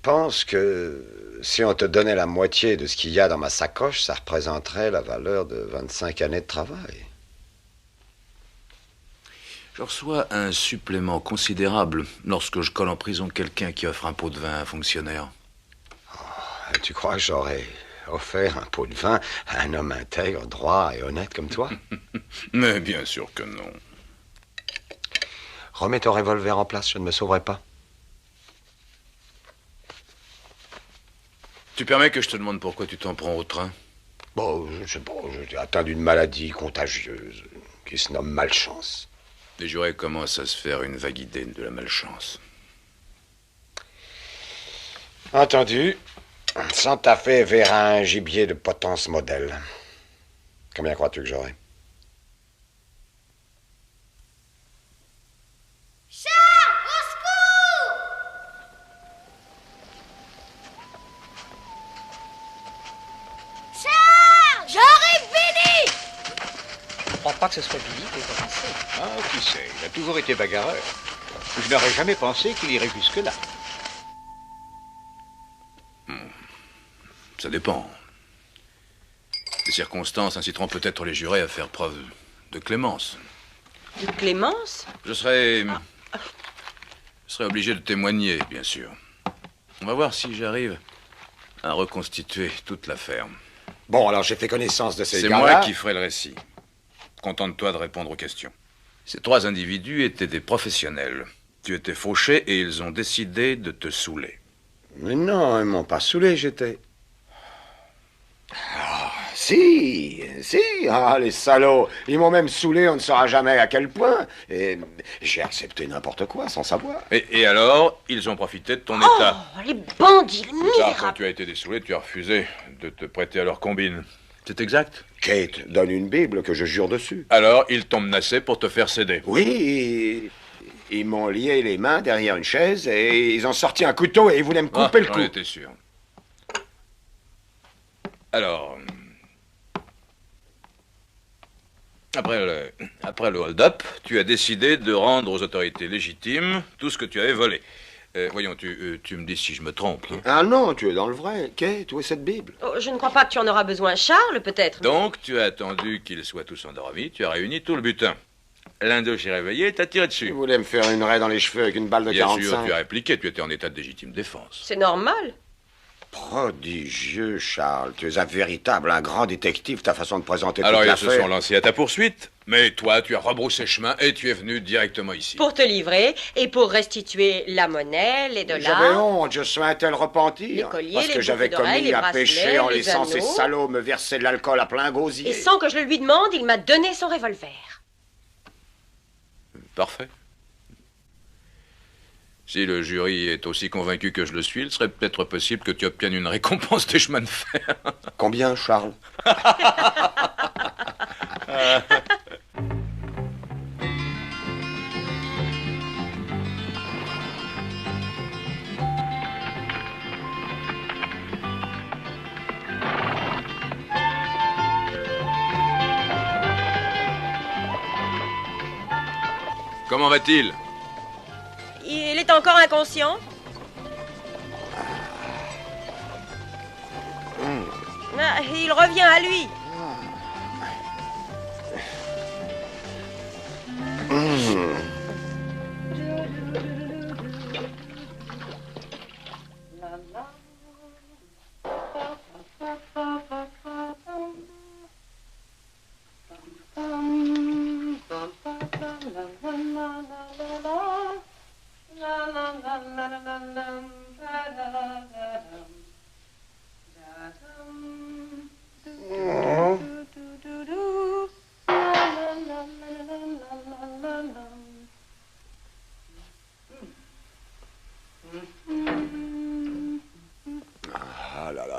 Pense que si on te donnait la moitié de ce qu'il y a dans ma sacoche, ça représenterait la valeur de 25 années de travail. Je reçois un supplément considérable lorsque je colle en prison quelqu'un qui offre un pot de vin à un fonctionnaire. Tu crois que j'aurais offert un pot de vin à un homme intègre, droit et honnête comme toi? Mais bien sûr que non. Remets ton revolver en place, je ne me sauverai pas. Tu permets que je te demande pourquoi tu t'en prends au train? Bon, je sais pas, j'ai atteint d'une maladie contagieuse qui se nomme malchance. Les jurés commencent à se faire une vague idée de la malchance. Entendu. Santa Fe verra un gibier de potence modèle. Combien crois-tu que j'aurai? Charles, au secours! Charles! J'arrive, Billy! Je ne crois pas que ce soit Billy qui est commencé. Ah, qui sait, il a toujours été bagarreur. Je n'aurais jamais pensé qu'il irait jusque-là. Ça dépend. Les circonstances inciteront peut-être les jurés à faire preuve de clémence. De clémence? Je serai obligé de témoigner, bien sûr. On va voir si j'arrive à reconstituer toute l'affaire. Bon, alors j'ai fait connaissance de ces C'est gars-là. moi qui ferai le récit. Contente-toi de répondre aux questions. Ces trois individus étaient des professionnels. Tu étais fauché et ils ont décidé de te saouler. Mais non, ils m'ont pas saoulé, j'étais... Ah, si, les salauds. Ils m'ont même saoulé, on ne saura jamais à quel point. Et j'ai accepté n'importe quoi, sans savoir. Et alors, ils ont profité de ton état. Oh, les bandits, les Plus tard, quand misérables. tu as été dessoulé, tu as refusé de te prêter à leur combine. C'est exact? Kate donne une Bible que je jure dessus. Alors, ils t'ont menacé pour te faire céder. Oui, ils m'ont lié les mains derrière une chaise et ils ont sorti un couteau et ils voulaient me couper le J'en cou. étais sûr. Alors, après le hold-up, tu as décidé de rendre aux autorités légitimes tout ce que tu avais volé. Voyons, tu me dis si je me trompe. Hein. Ah non, tu es dans le vrai. Kate, où est cette Bible? Oh, je ne crois pas que tu en auras besoin. Charles, peut-être. Donc, tu as attendu qu'ils soient tous endormis, tu as réuni tout le butin. L'un d'eux s'est réveillé et t'a tiré dessus. Il voulait me faire une raie dans les cheveux avec une balle de Bien 45. sûr, tu as répliqué, tu étais en état de légitime défense. C'est normal. Prodigieux, Charles. Tu es un véritable, un grand détective, ta façon de présenter Alors, toute ils l'affaire. se sont lancés à ta poursuite, mais toi, tu as rebroussé chemin et tu es venu directement ici. Pour te livrer et pour restituer la monnaie, les J'avais dollars. honte, je suis un tel repentir. Les colliers, parce les que j'avais boucles d'oreilles, commis les un bracelets, péché en les laissant ces anneaux. salauds me verser de l'alcool à plein gosier. Et sans que je le lui demande, il m'a donné son revolver. Parfait. Si le jury est aussi convaincu que je le suis, il serait peut-être possible que tu obtiennes une récompense des chemins de fer. Combien, Charles? Comment va-t-il? Il est encore inconscient. Ah, il revient à lui.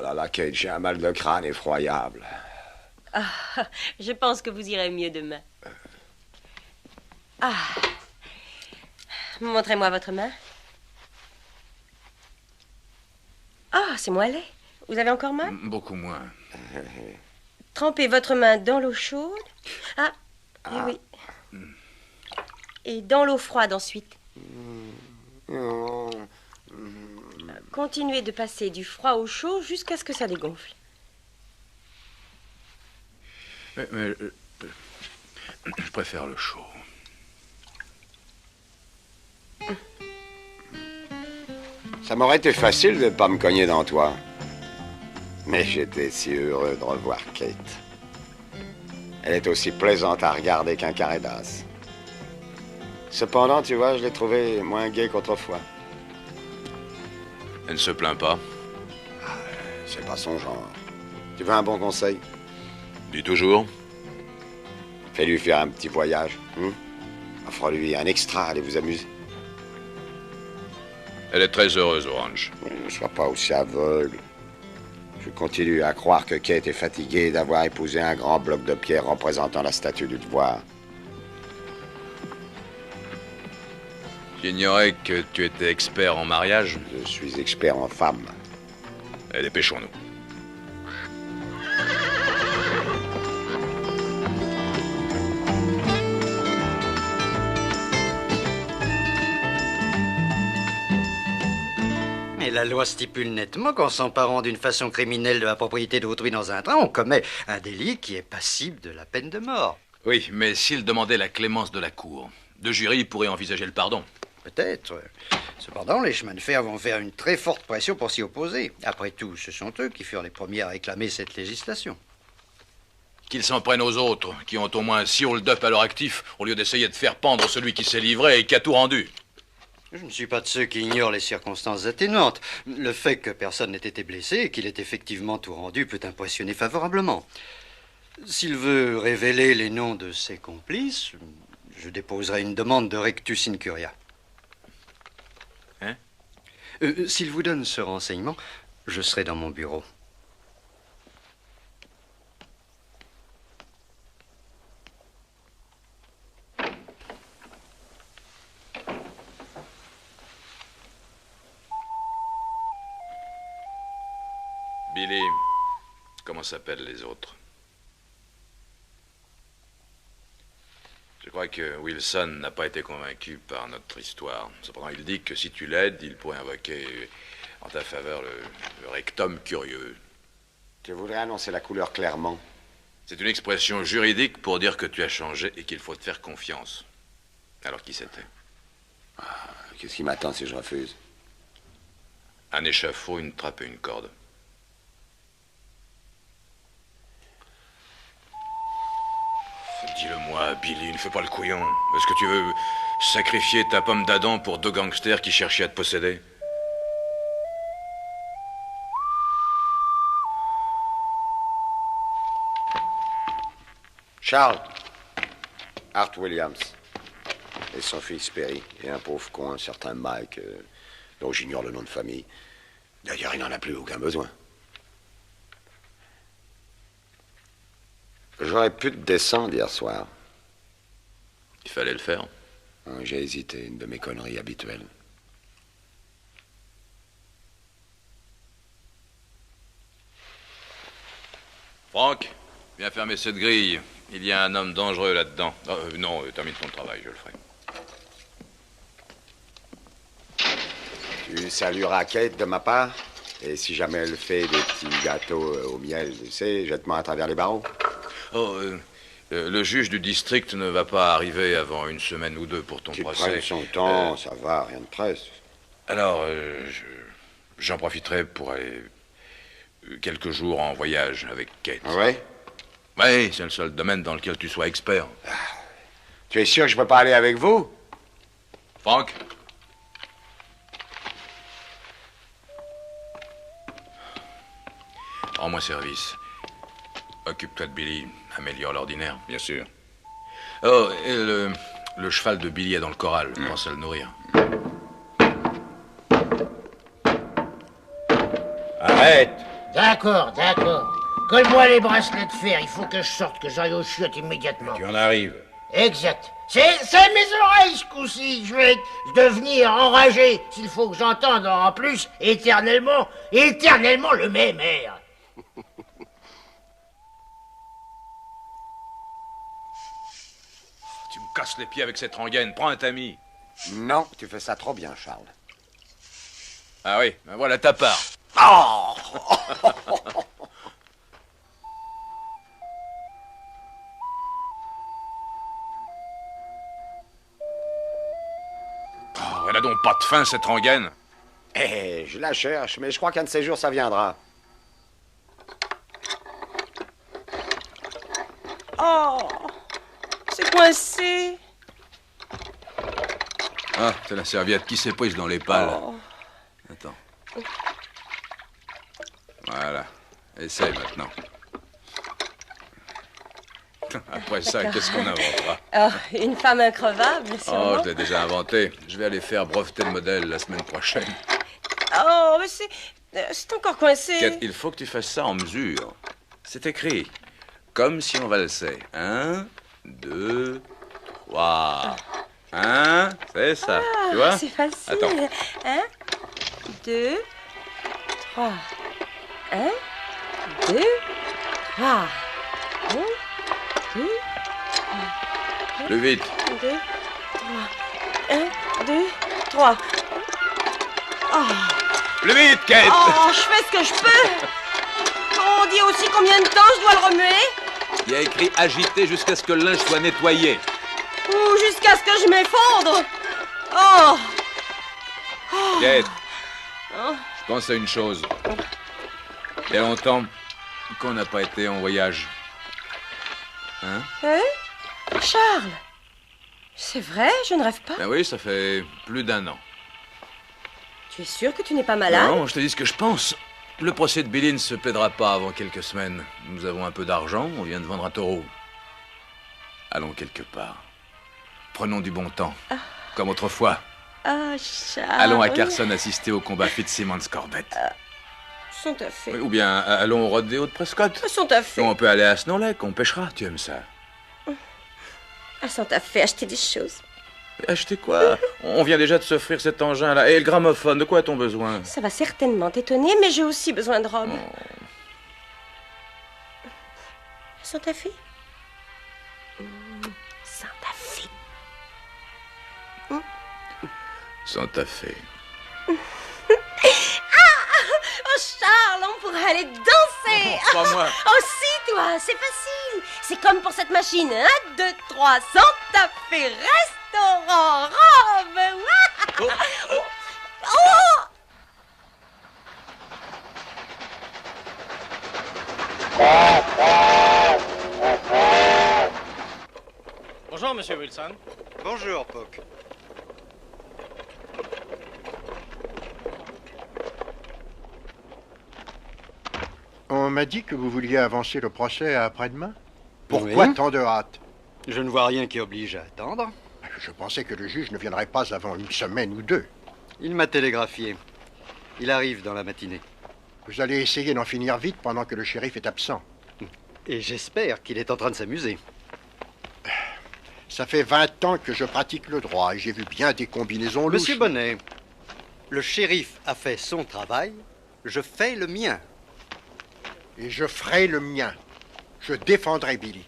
Ah là, Kate, j'ai un mal de crâne effroyable. Ah, je pense que vous irez mieux demain. Ah. Montrez-moi votre main. Ah, c'est moins laid. Vous avez encore mal? Beaucoup moins. Trempez votre main dans l'eau chaude. Ah, eh oui. Et dans l'eau froide ensuite. Continuez de passer du froid au chaud jusqu'à ce que ça dégonfle. Mais je préfère le chaud. Ça m'aurait été facile de ne pas me cogner dans toi. Mais j'étais si heureux de revoir Kate. Elle est aussi plaisante à regarder qu'un carré d'as. Cependant, tu vois, je l'ai trouvée moins gaie qu'autrefois. Elle ne se plaint pas. C'est pas son genre. Tu veux un bon conseil? Dis toujours. Fais-lui faire un petit voyage. Offre-lui un extra, allez vous amuser. Elle est très heureuse, Orange. Ne sois pas aussi aveugle. Je continue à croire que Kate est fatiguée d'avoir épousé un grand bloc de pierre représentant la statue du devoir. J'ignorais que tu étais expert en mariage. Je suis expert en femmes. Et dépêchons-nous. Et la loi stipule nettement qu'en s'emparant d'une façon criminelle de la propriété d'autrui dans un train, on commet un délit qui est passible de la peine de mort. Oui, mais s'il demandait la clémence de la cour, le jury pourrait envisager le pardon. Peut-être. Cependant, les chemins de fer vont faire une très forte pression pour s'y opposer. Après tout, ce sont eux qui furent les premiers à réclamer cette législation. Qu'ils s'en prennent aux autres, qui ont au moins 6 hold-up à leur actif, au lieu d'essayer de faire pendre celui qui s'est livré et qui a tout rendu. Je ne suis pas de ceux qui ignorent les circonstances atténuantes. Le fait que personne n'ait été blessé et qu'il ait effectivement tout rendu peut impressionner favorablement. S'il veut révéler les noms de ses complices, je déposerai une demande de rectus in curia. Hein? S'il vous donne ce renseignement, je serai dans mon bureau. Billy, comment s'appellent les autres? Je crois que Wilson n'a pas été convaincu par notre histoire. Cependant, il dit que si tu l'aides, il pourrait invoquer en ta faveur le rectum curieux. Tu voudrais annoncer la couleur clairement? C'est une expression juridique pour dire que tu as changé et qu'il faut te faire confiance. Alors qui c'était? Qu'est-ce qui m'attend si je refuse? Un échafaud, une trappe et une corde. Dis-le-moi, Billy, ne fais pas le couillon. Est-ce que tu veux sacrifier ta pomme d'Adam pour 2 gangsters qui cherchaient à te posséder? Charles. Art Williams. Et son fils Perry. Et un pauvre con, un certain Mike, dont j'ignore le nom de famille. D'ailleurs, il n'en a plus aucun besoin. J'aurais pu te descendre hier soir. Il fallait le faire. J'ai hésité, une de mes conneries habituelles. Franck, viens fermer cette grille. Il y a un homme dangereux là-dedans. Non, termine ton travail, je le ferai. Tu salueras Kate de ma part? Et si jamais elle fait des petits gâteaux au miel, tu sais, jette-moi à travers les barreaux. Le juge du district ne va pas arriver avant 1 semaine ou 2 pour ton procès. Prends son temps, ça va, rien de presse. Alors, j'en profiterai pour aller quelques jours en voyage avec Kate. Ah ouais? Oui, c'est le seul domaine dans lequel tu sois expert. Tu es sûr que je peux pas aller avec vous? Franck? Rends-moi service. Occupe-toi de Billy. Améliore l'ordinaire. Bien sûr. Oh, et le cheval de Billy est dans le corral. Pense à le nourrir. Arrête! D'accord, d'accord. Colle-moi les bracelets de fer. Il faut que je sorte, que j'aille aux chiottes immédiatement. Tu en arrives. Exact. C'est mes oreilles, ce coup-ci. Je vais devenir enragé s'il faut que j'entende en plus éternellement le même air. Tu me casses les pieds avec cette rengaine. Prends un tamis. Non, tu fais ça trop bien, Charles. Ah oui, ben voilà ta part. Oh! Elle a donc pas de fin, cette rengaine. Je la cherche, mais je crois qu'un de ces jours, ça viendra. Oh, c'est coincé. Ah, c'est la serviette qui s'est prise dans les pales. Oh. Attends. Voilà. Essaye maintenant. Après ça, D'accord. qu'est-ce qu'on inventera? Oh, une femme increvable, Oh, sûrement. je l'ai déjà inventé. Je vais aller faire breveter le modèle la semaine prochaine. Oh, mais c'est encore coincé. Kate, il faut que tu fasses ça en mesure. C'est écrit. Comme si on valsait. 1, 2, 3. 1, c'est ça. Tu vois? C'est facile. Attends. 1, 2, 3. 1, 2, 3. 1, 2, Plus vite. 2, 3. 1, 2, 3. Oh. Plus vite, Kate! Oh, je fais ce que je peux. On dit aussi combien de temps je dois le remuer? Il y a écrit agiter jusqu'à ce que le linge soit nettoyé. Ou jusqu'à ce que je m'effondre. Oh. Oh. Kate, Oh. je pense à une chose. Il y a longtemps qu'on n'a pas été en voyage. Hein? Hein? Charles? C'est vrai, je ne rêve pas. Ben oui, ça fait plus d'1 an. Tu es sûr que tu n'es pas malade? Non, je te dis ce que je pense. Le procès de Billy ne se plaidera pas avant quelques semaines. Nous avons un peu d'argent, on vient de vendre un taureau. Allons quelque part. Prenons du bon temps, comme autrefois. Ah, Charles. Allons à Carson assister au combat Fitzsimmons-Corbett. Sont à fait. Ou bien allons au rodéo de Prescott. Sont à fait. On peut aller à Snow Lake, on pêchera, tu aimes ça. À Santa Fe, acheter des choses. Acheter quoi? On vient déjà de s'offrir cet engin-là. Et le gramophone, de quoi a-t-on besoin? Ça va certainement t'étonner, mais j'ai aussi besoin de robes. Santa Fe? Santa Fe. Santa Fe. Oh, Charles, on pourrait aller danser. Non, pas moi. Oh, si, toi, c'est facile. C'est comme pour cette machine. 1, 2, 3, Santa Fe, restaurant, robe. Ouah. Oh. Bonjour, monsieur Wilson. Bonjour, Puck. On m'a dit que vous vouliez avancer le procès à après-demain. Pourquoi Oui. tant de hâte? Je ne vois rien qui oblige à attendre. Je pensais que le juge ne viendrait pas avant une semaine ou deux. Il m'a télégraphié. Il arrive dans la matinée. Vous allez essayer d'en finir vite pendant que le shérif est absent. Et j'espère qu'il est en train de s'amuser. Ça fait 20 ans que je pratique le droit et j'ai vu bien des combinaisons louches. Monsieur Bonnet, le shérif a fait son travail, je fais le mien. Et je ferai le mien. Je défendrai Billy.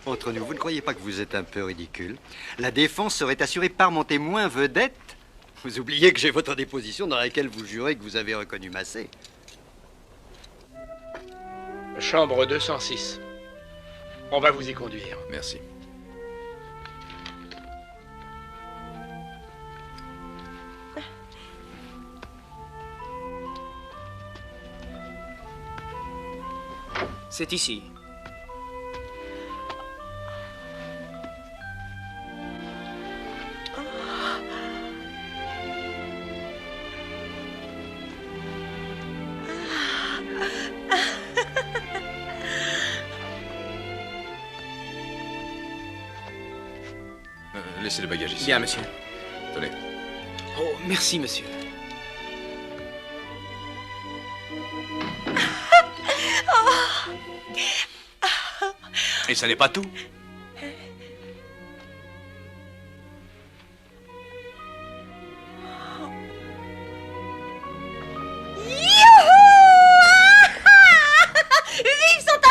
Entre nous, vous ne croyez pas que vous êtes un peu ridicule? La défense serait assurée par mon témoin vedette. Vous oubliez que j'ai votre déposition dans laquelle vous jurez que vous avez reconnu Massé. Chambre 206. On va vous y conduire. Merci. C'est ici. Laissez le bagage ici. Bien, monsieur. Tenez. Oh, merci, monsieur. Et ça n'est pas tout. Vive Santa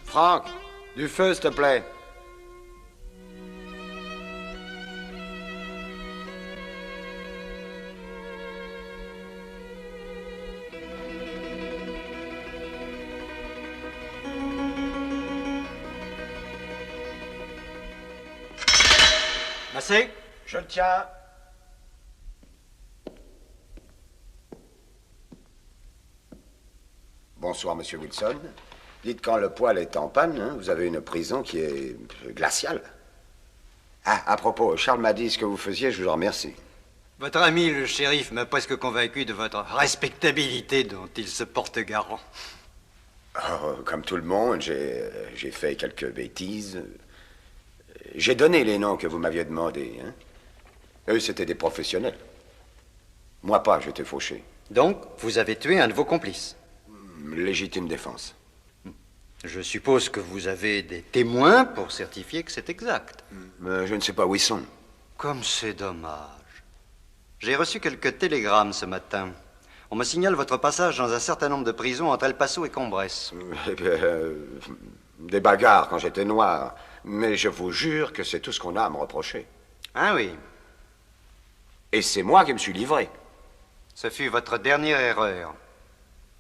Franck, du feu, s'il te plaît. Assez. Je le tiens. Bonsoir, monsieur Wilson. Dites, quand le poêle est en panne, hein, vous avez une prison qui est glaciale. Ah, à propos, Charles m'a dit ce que vous faisiez, je vous en remercie. Votre ami, le shérif, m'a presque convaincu de votre respectabilité dont il se porte garant. Oh, comme tout le monde, j'ai fait quelques bêtises. J'ai donné les noms que vous m'aviez demandés. Hein. Eux, c'était des professionnels. Moi pas, j'étais fauché. Donc, vous avez tué un de vos complices? Légitime défense. Je suppose que vous avez des témoins pour certifier que c'est exact. Je ne sais pas où ils sont. Comme c'est dommage. J'ai reçu quelques télégrammes ce matin. On me signale votre passage dans un certain nombre de prisons entre El Paso et Combres. Des bagarres quand j'étais noir. Mais je vous jure que c'est tout ce qu'on a à me reprocher. Ah oui. Et c'est moi qui me suis livré. Ce fut votre dernière erreur.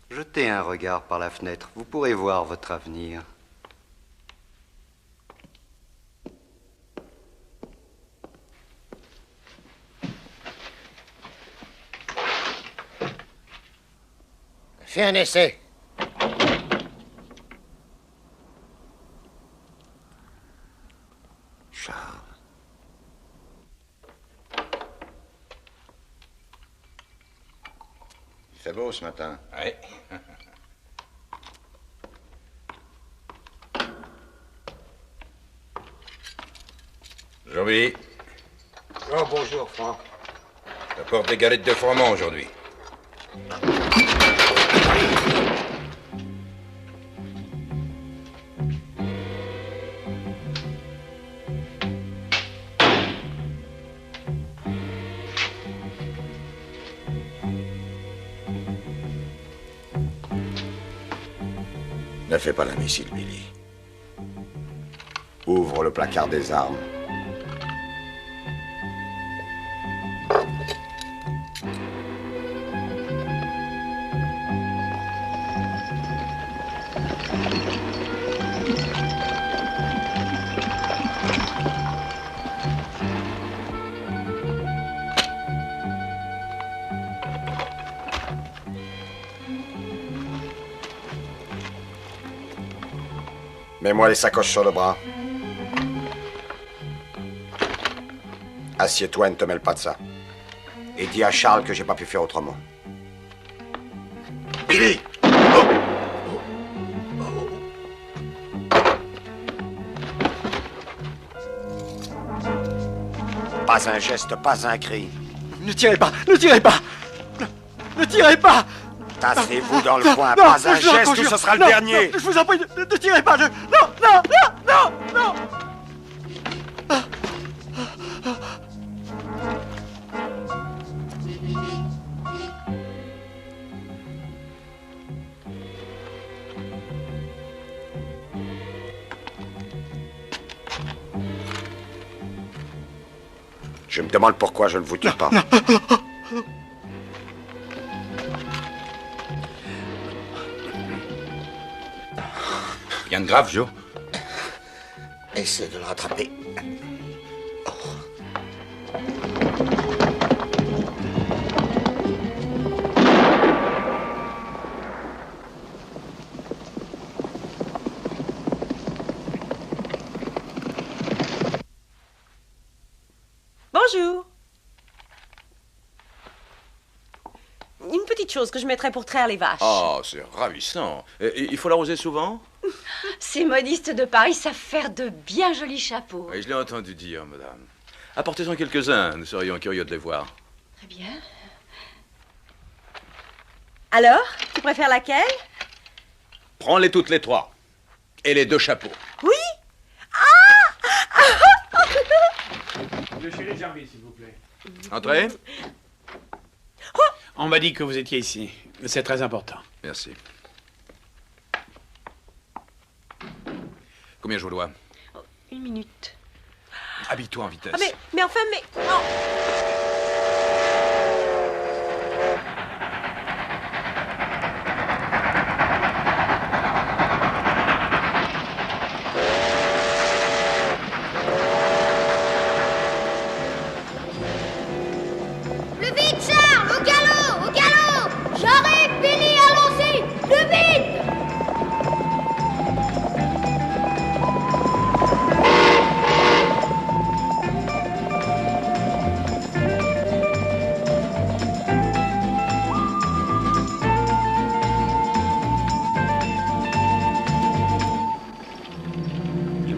Jetez un regard par la fenêtre. Vous pourrez voir votre avenir. Fais un essai. Charles. Il fait beau ce matin. Oui. Jean-Billy, Oh, bonjour, Franck. j'apporte des galettes de froment aujourd'hui. Ne fais pas l'imbécile, Billy. Ouvre le placard des armes. Mets-moi les sacoches sur le bras. Assieds-toi et ne te mêle pas de ça. Et dis à Charles que j'ai pas pu faire autrement. Billy! Pas un geste, pas un cri. Ne tirez pas! Ne tirez pas! Ne tirez pas! Tassez-vous dans le coin, pas un geste ou ce sera le dernier! Je vous en prie, ne tirez pas! Non, non, non, non, non! Je me demande pourquoi je ne vous tue pas. Rien de grave, Joe? Essaie de le rattraper. Bonjour. Une petite chose que je mettrais pour traire les vaches. Oh, c'est ravissant. Il faut l'arroser souvent? Ces modistes de Paris savent faire de bien jolis chapeaux. Oui, je l'ai entendu dire, madame. Apportez-en quelques-uns, nous serions curieux de les voir. Très bien. Alors, tu préfères laquelle? Prends-les toutes les trois. Et les deux chapeaux. Oui. Le shérif Jarvis, s'il vous plaît. Entrez. On m'a dit que vous étiez ici. C'est très important. Merci. Combien je vous dois? 1 minute. Habille-toi en vitesse. Ah, mais enfin, mais... Non.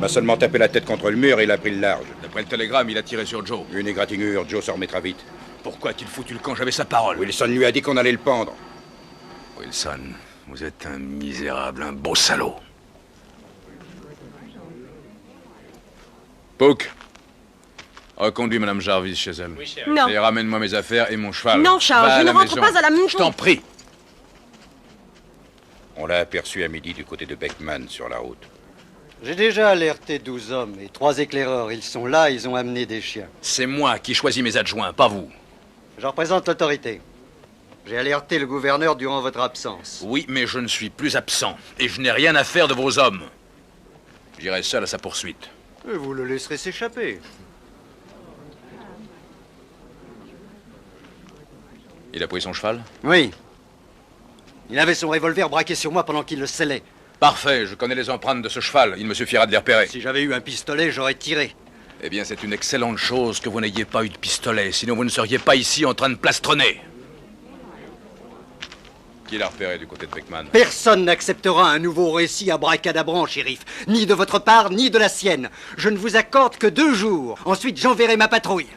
m'a seulement tapé la tête contre le mur et il a pris le large. D'après le télégramme, il a tiré sur Joe. Une égratignure, Joe s'en remettra vite. Pourquoi a-t-il foutu le camp? J'avais sa parole. Wilson lui a dit qu'on allait le pendre. Wilson, vous êtes un misérable, un beau salaud. Pook, reconduis Madame Jarvis chez elle. Oui, chérie. Non. Et ramène-moi mes affaires et mon cheval. Non, Charles, Va je à ne la rentre maison. pas à la maison. Je t'en prie. On l'a aperçu à midi du côté de Beckman sur la route. J'ai déjà alerté 12 hommes et 3 éclaireurs. Ils sont là, ils ont amené des chiens. C'est moi qui choisis mes adjoints, pas vous. Je représente l'autorité. J'ai alerté le gouverneur durant votre absence. Oui, mais je ne suis plus absent. Et je n'ai rien à faire de vos hommes. J'irai seul à sa poursuite. Et vous le laisserez s'échapper. Il a pris son cheval? Oui. Il avait son revolver braqué sur moi pendant qu'il le scellait. Parfait, je connais les empreintes de ce cheval. Il me suffira de les repérer. Si j'avais eu un pistolet, j'aurais tiré. Eh bien, c'est une excellente chose que vous n'ayez pas eu de pistolet. Sinon, vous ne seriez pas ici en train de plastronner. Qui l'a repéré du côté de Beckman? Personne n'acceptera un nouveau récit à bracadabrant, shérif. Ni de votre part, ni de la sienne. Je ne vous accorde que 2 jours. Ensuite, j'enverrai ma patrouille.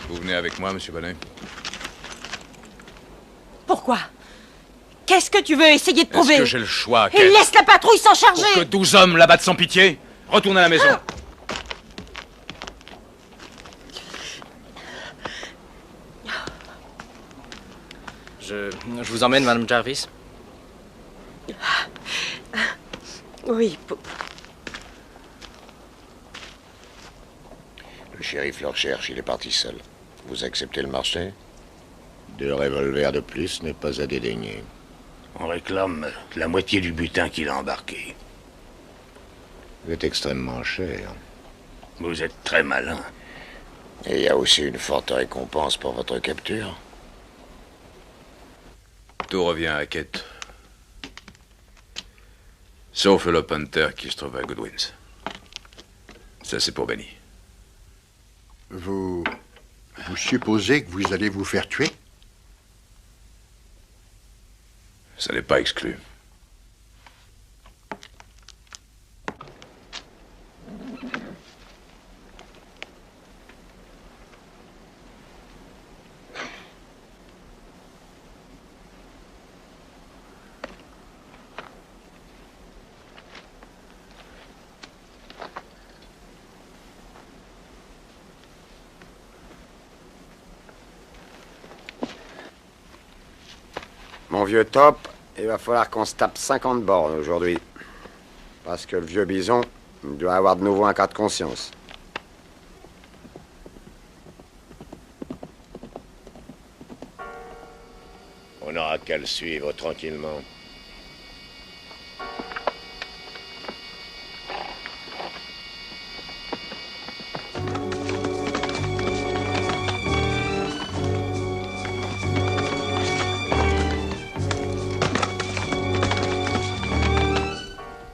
Vous venez avec moi, monsieur Bonnet? Pourquoi? Qu'est-ce que tu veux essayer de prouver? Est-ce que j'ai le choix, Et Kate? laisse la patrouille s'en charger. Pour que 12 hommes l'abattent sans pitié? Retourne à la maison. Je vous emmène, Madame Jarvis. Oui, Le shérif le recherche, il est parti seul. Vous acceptez le marché? 2 revolvers de plus n'est pas à dédaigner. On réclame la moitié du butin qu'il a embarqué. Vous êtes extrêmement cher. Vous êtes très malin. Et il y a aussi une forte récompense pour votre capture. Tout revient à Kate. Sauf le Hunter qui se trouve à Goodwins. Ça, c'est pour Benny. Vous supposez que vous allez vous faire tuer? Ça n'est pas exclu. Mon vieux Top, il va falloir qu'on se tape 50 bornes aujourd'hui. Parce que le vieux Bison doit avoir de nouveau un cas de conscience. On n'aura qu'à le suivre tranquillement.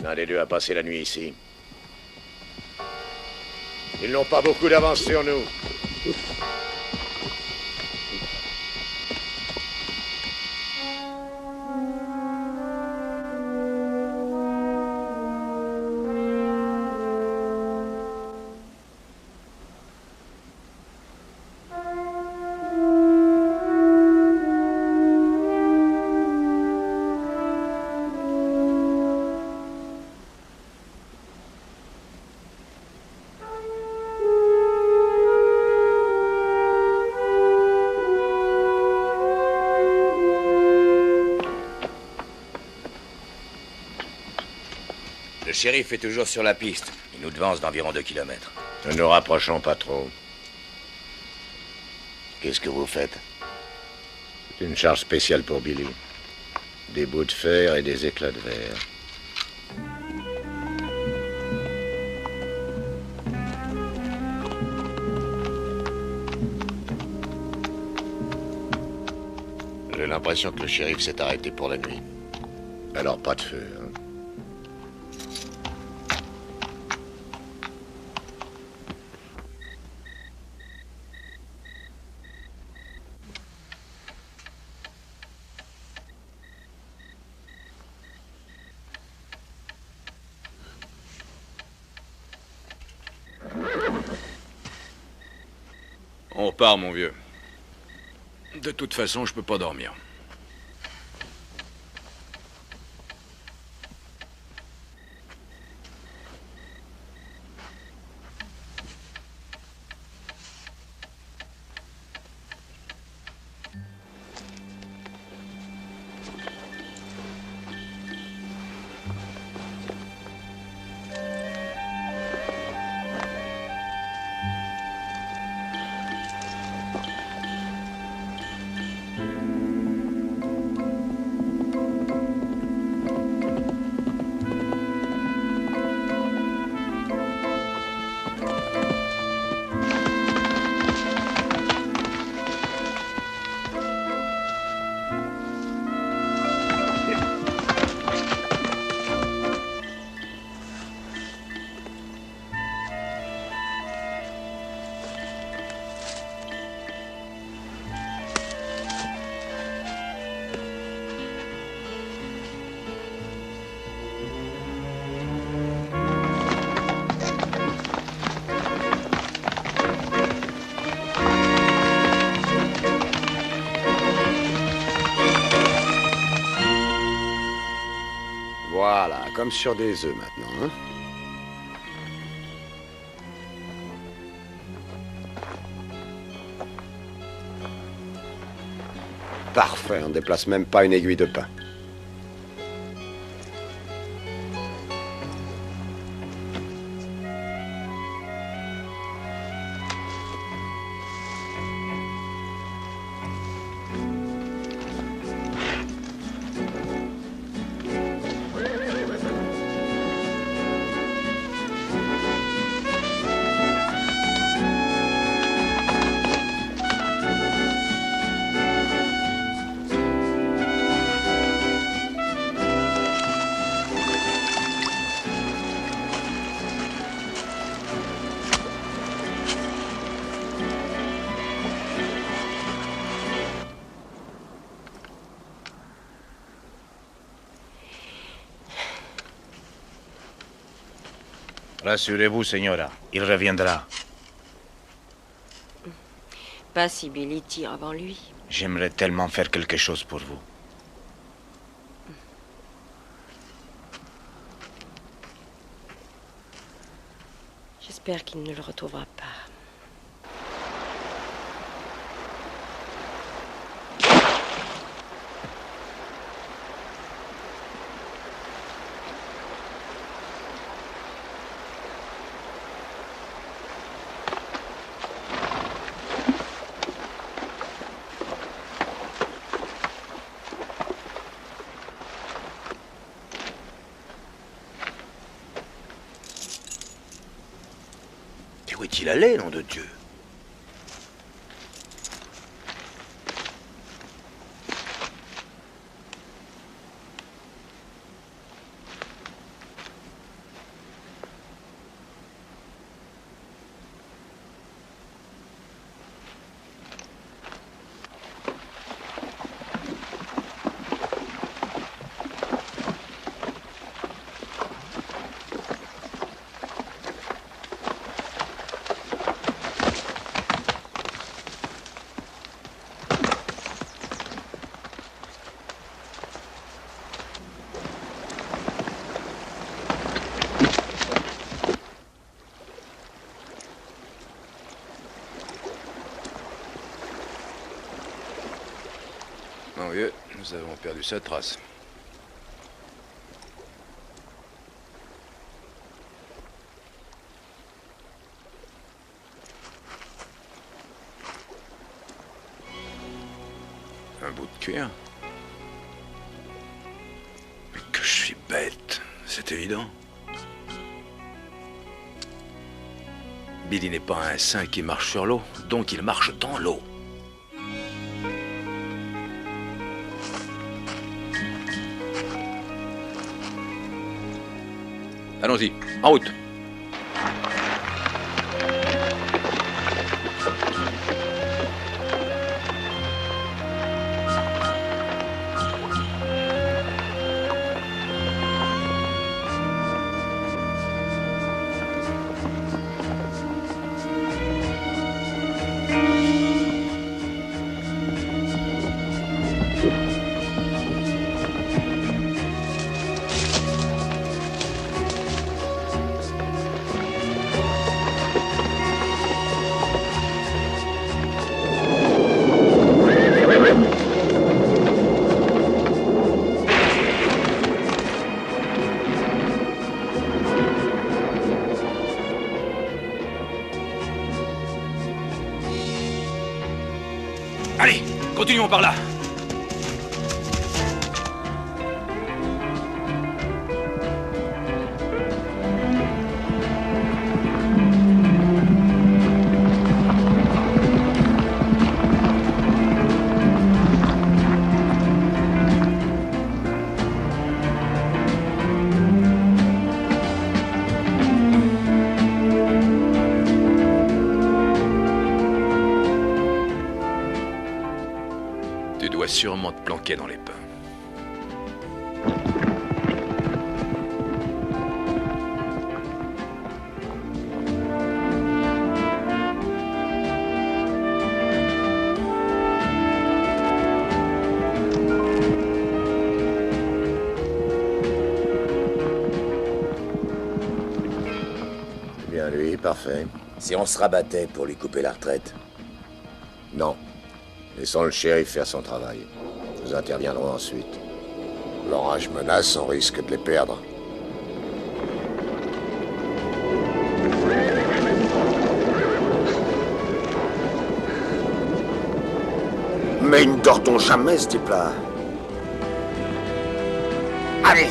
L'un des 2 a passé la nuit ici. Ils n'ont pas beaucoup d'avance sur nous. Le shérif est toujours sur la piste. Il nous devance d'environ 2 kilomètres. Ne nous rapprochons pas trop. Qu'est-ce que vous faites? C'est une charge spéciale pour Billy. Des bouts de fer et des éclats de verre. J'ai l'impression que le shérif s'est arrêté pour la nuit. Alors pas de feu, hein? On repart, mon vieux. De toute façon, je peux pas dormir. Voilà, comme sur des œufs maintenant, hein. Parfait, on ne déplace même pas une aiguille de pain. Rassurez-vous, señora, il reviendra. Pas si Billy tire avant lui. J'aimerais tellement faire quelque chose pour vous. J'espère qu'il ne le retrouvera pas. Où est-il allé, nom de Dieu? Mon vieux, nous avons perdu sa trace. Un bout de cuir. Mais que je suis bête, c'est évident. Billy n'est pas un saint qui marche sur l'eau, donc il marche dans l'eau. Allons-y, en route. Allez, continuons par là. Tu dois sûrement te planquer dans les pins. C'est bien lui, parfait. Si on se rabattait pour lui couper la retraite? Non. Laissons le shérif faire son travail. Nous interviendrons ensuite. L'orage menace, on risque de les perdre. Mais il ne dort-on jamais, ce type-là? Allez!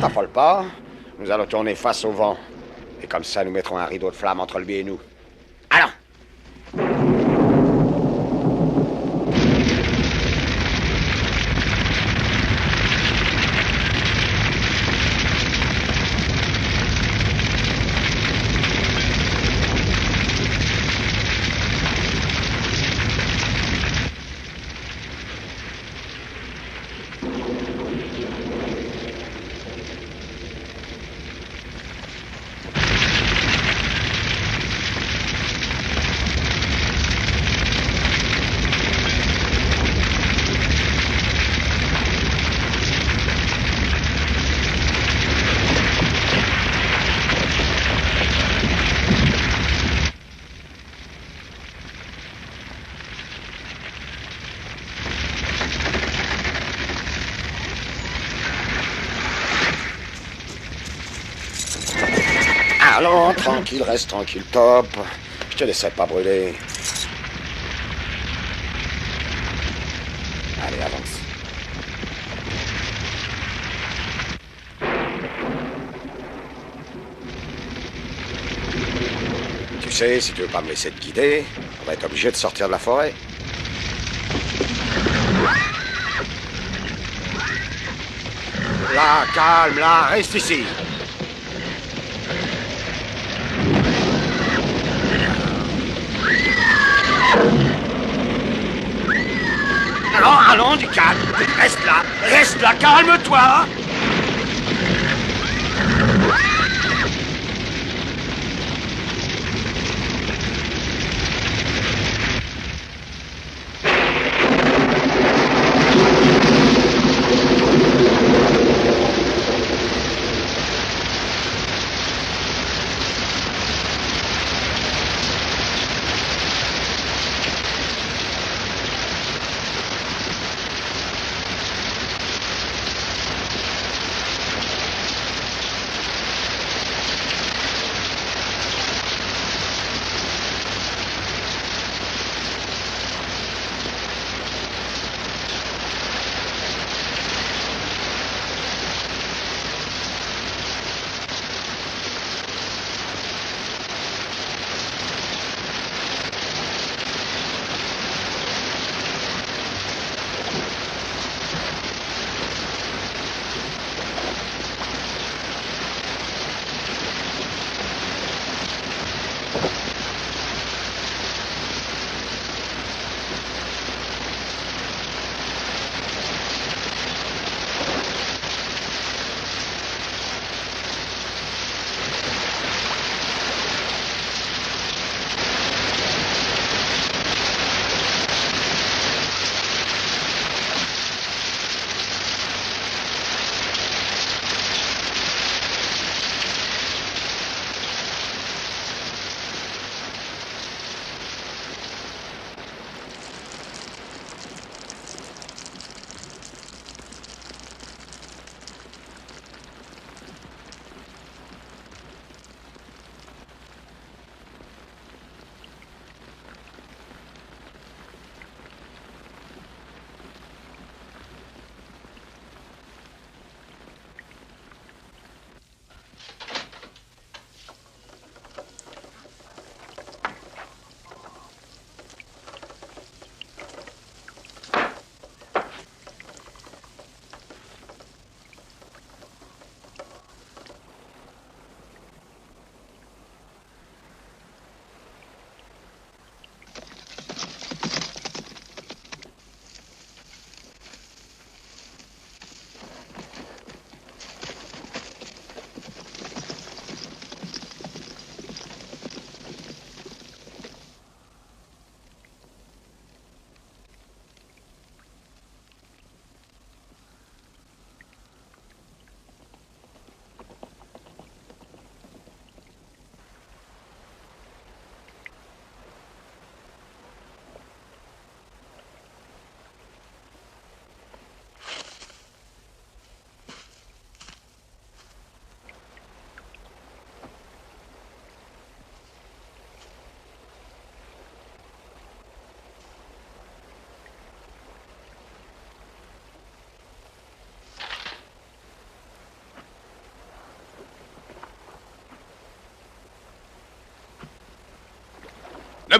T'affole pas. Nous allons tourner face au vent. Et comme ça, nous mettrons un rideau de flamme entre lui et nous. Allons! Allons, tranquille, reste tranquille, top. Je te laisserai pas brûler. Allez, avance. Tu sais, si tu veux pas me laisser te guider, on va être obligé de sortir de la forêt. Là, calme, là, reste ici. Allons, du calme. Reste là, calme-toi.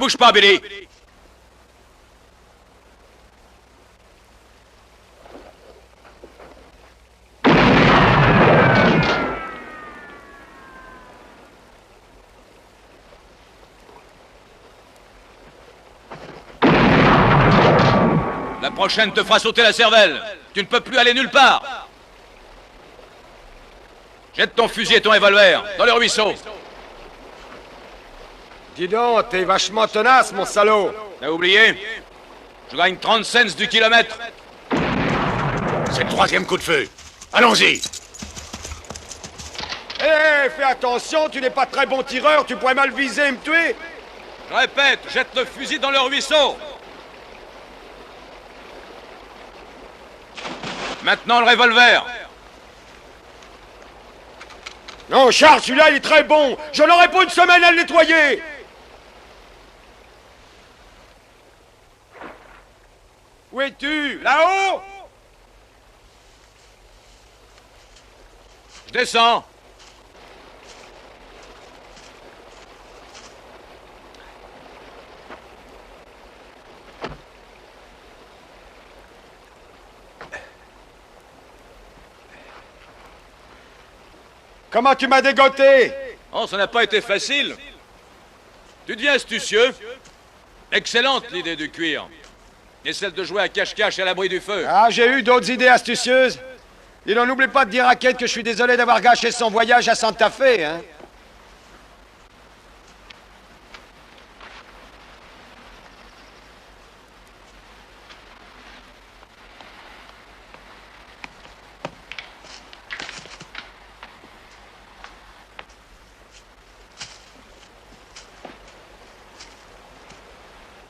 bouge pas, Billy. La prochaine te fera sauter la cervelle. Tu ne peux plus aller nulle part. Jette ton fusil et ton revolver dans le ruisseau. Dis donc, t'es vachement tenace, mon salaud. T'as oublié? Je gagne 30 cents du kilomètre. C'est le 3e coup de feu. Allons-y. Hé, fais attention, tu n'es pas très bon tireur, tu pourrais mal viser et me tuer. Je répète, jette le fusil dans le ruisseau. Maintenant le revolver. Non, Charles, celui-là, il est très bon. J'en aurais pas une semaine à le nettoyer. Où es-tu? Là-haut? Je descends. Comment tu m'as dégoté? Oh, ça n'a pas été facile. Tu deviens astucieux. Excellente l'idée du cuir. Et celle de jouer à cache-cache à l'abri du feu. Ah, j'ai eu d'autres idées astucieuses. Et n'en oublie pas de dire à Kate que je suis désolé d'avoir gâché son voyage à Santa Fe, hein.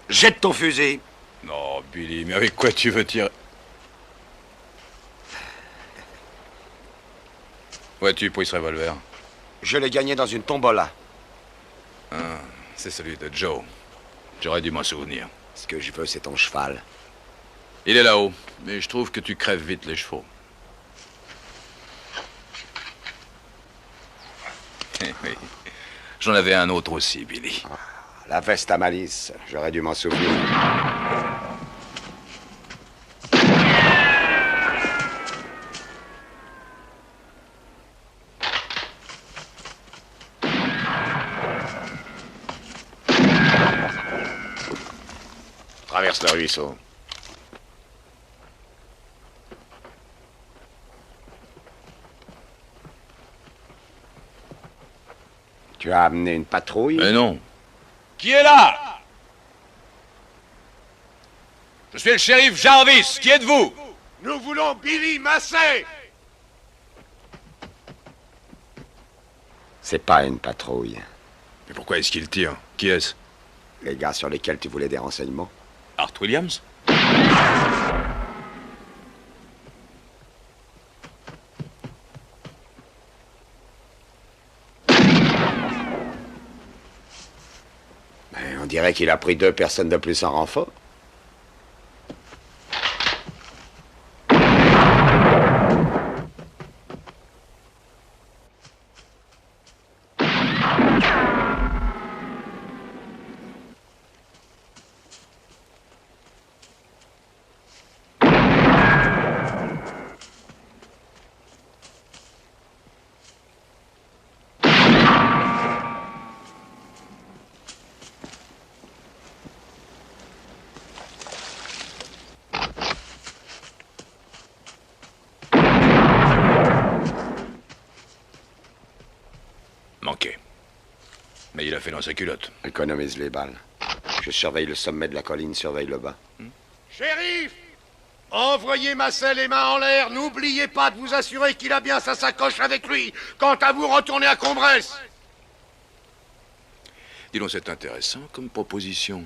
Jette ton fusil. Non, Billy, mais avec quoi tu veux tirer? Où as-tu pris ce revolver? Je l'ai gagné dans une tombola. Ah, c'est celui de Joe. J'aurais dû m'en souvenir. Ce que je veux, c'est ton cheval. Il est là-haut, mais je trouve que tu crèves vite les chevaux. Oui. J'en avais un autre aussi, Billy. La veste à malice, j'aurais dû m'en souvenir. Traverse le ruisseau. Tu as amené une patrouille? Mais non. Qui est là? Je suis le shérif Jarvis. Qui êtes-vous? Nous voulons Billy Massey. C'est pas une patrouille. Mais pourquoi est-ce qu'il tire? Qui est-ce? Les gars sur lesquels tu voulais des renseignements. Art Williams? On dirait qu'il a pris 2 personnes de plus en renfort. Manqué. Mais il a fait dans sa culotte. Économise les balles. Je surveille le sommet de la colline, surveille le bas. Shérif, envoyez Massey les mains en l'air. N'oubliez pas de vous assurer qu'il a bien sa sacoche avec lui. Quant à vous, retournez à Combresse. Dis donc, c'est intéressant comme proposition.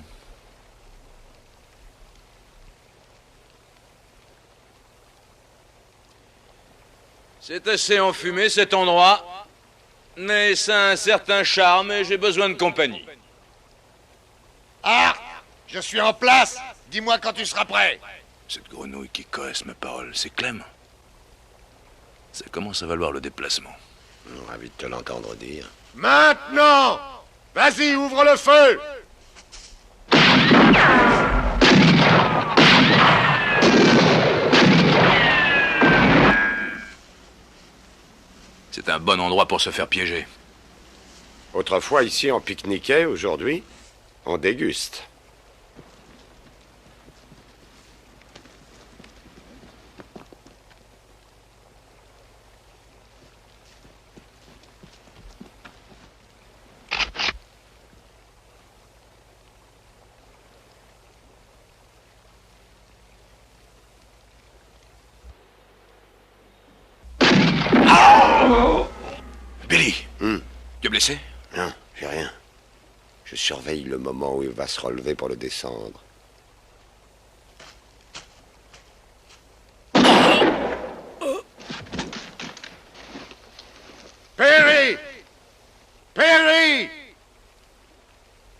C'est assez enfumé cet endroit. Mais ça a un certain charme et j'ai besoin de compagnie. Ah, je suis en place. Dis-moi quand tu seras prêt. Cette grenouille qui caresse mes paroles, c'est Clem. Ça commence à valoir le déplacement. Ravi de te l'entendre dire. Maintenant! Vas-y, ouvre le feu! C'est un bon endroit pour se faire piéger. Autrefois, ici, on pique-niquait. Aujourd'hui, on déguste. Billy, tu es blessé? Non, j'ai rien. Je surveille le moment où il va se relever pour le descendre. Perry! Perry!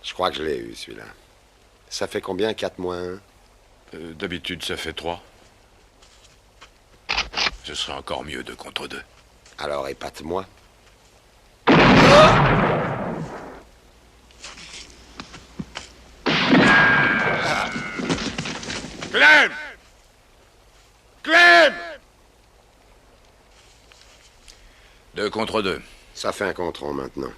Je crois que je l'ai eu, celui-là. Ça fait combien, 4 moins 1? D'habitude, ça fait 3. Ce serait encore mieux 2 contre 2. Alors épate-moi. Clem! Clem! 2 contre 2. Ça fait un contre 1 maintenant.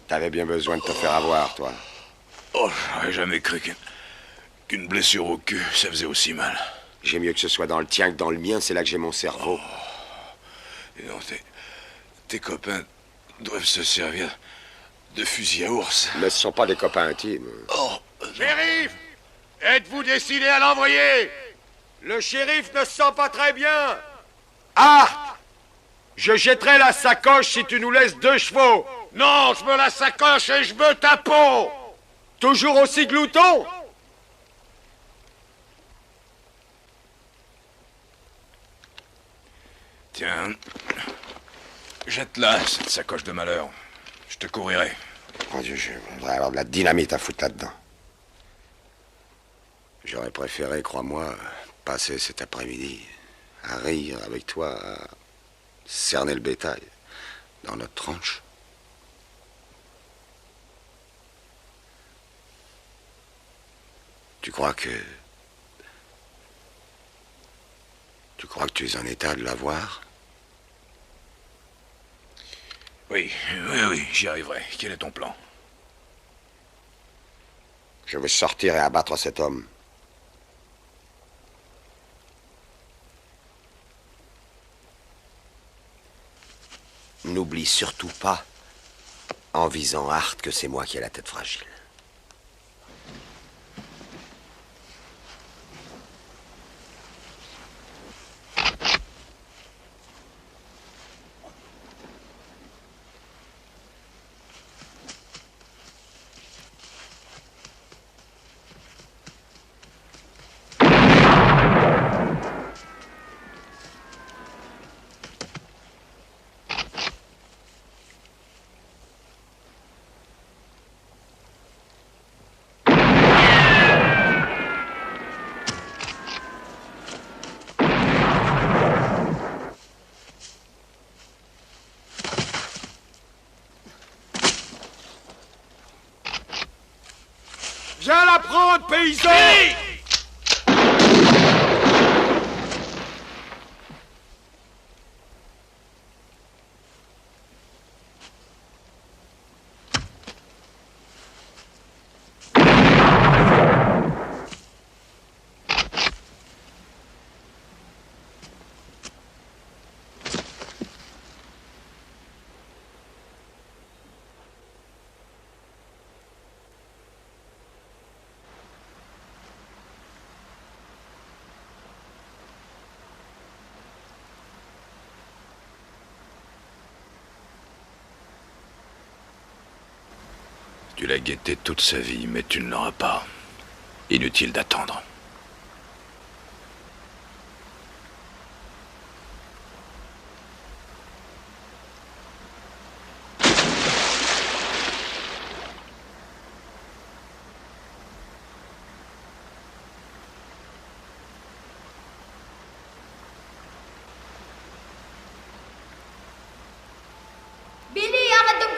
T'avais bien besoin de te faire avoir, toi. Oh, j'aurais jamais cru qu'une blessure au cul, ça faisait aussi mal. J'ai mieux que ce soit dans le tien que dans le mien, c'est là que j'ai mon cerveau. Et non, tes copains doivent se servir de fusil à ours. Mais ce sont pas des copains intimes. Shérif! Êtes-vous décidé à l'envoyer? Le shérif ne se sent pas très bien. Ah! Je jetterai la sacoche si tu nous laisses 2 chevaux. Non, je veux la sacoche et je veux ta peau! Toujours aussi glouton? Tiens, jette-la, cette sacoche de malheur. Je te couvrirai. Mon Dieu, je voudrais avoir de la dynamite à foutre là-dedans. J'aurais préféré, crois-moi, passer cet après-midi à rire avec toi, à cerner le bétail dans notre tranche. Tu crois que tu es en état de l'avoir? Oui, j'y arriverai. Quel est ton plan? Je vais sortir et abattre cet homme. N'oublie surtout pas, en visant Hart, que c'est moi qui ai la tête fragile. Viens la prendre, paysan! Tu l'as guetté toute sa vie, mais tu ne l'auras pas. Inutile d'attendre. Billy,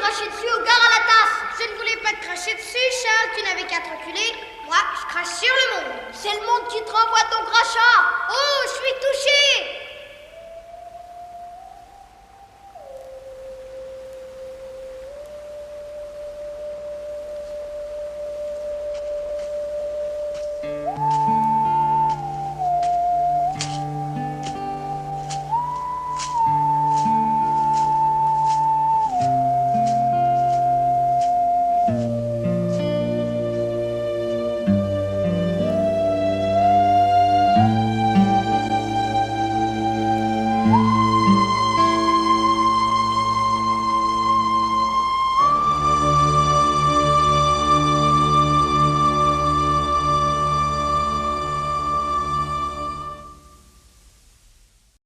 cracher dessus au gars à la tasse. Je ne voulais pas te cracher dessus, Charles, tu n'avais qu'à te reculer. Moi, je crache sur le monde. C'est le monde qui te renvoie ton crachat. Oh, je suis touchée.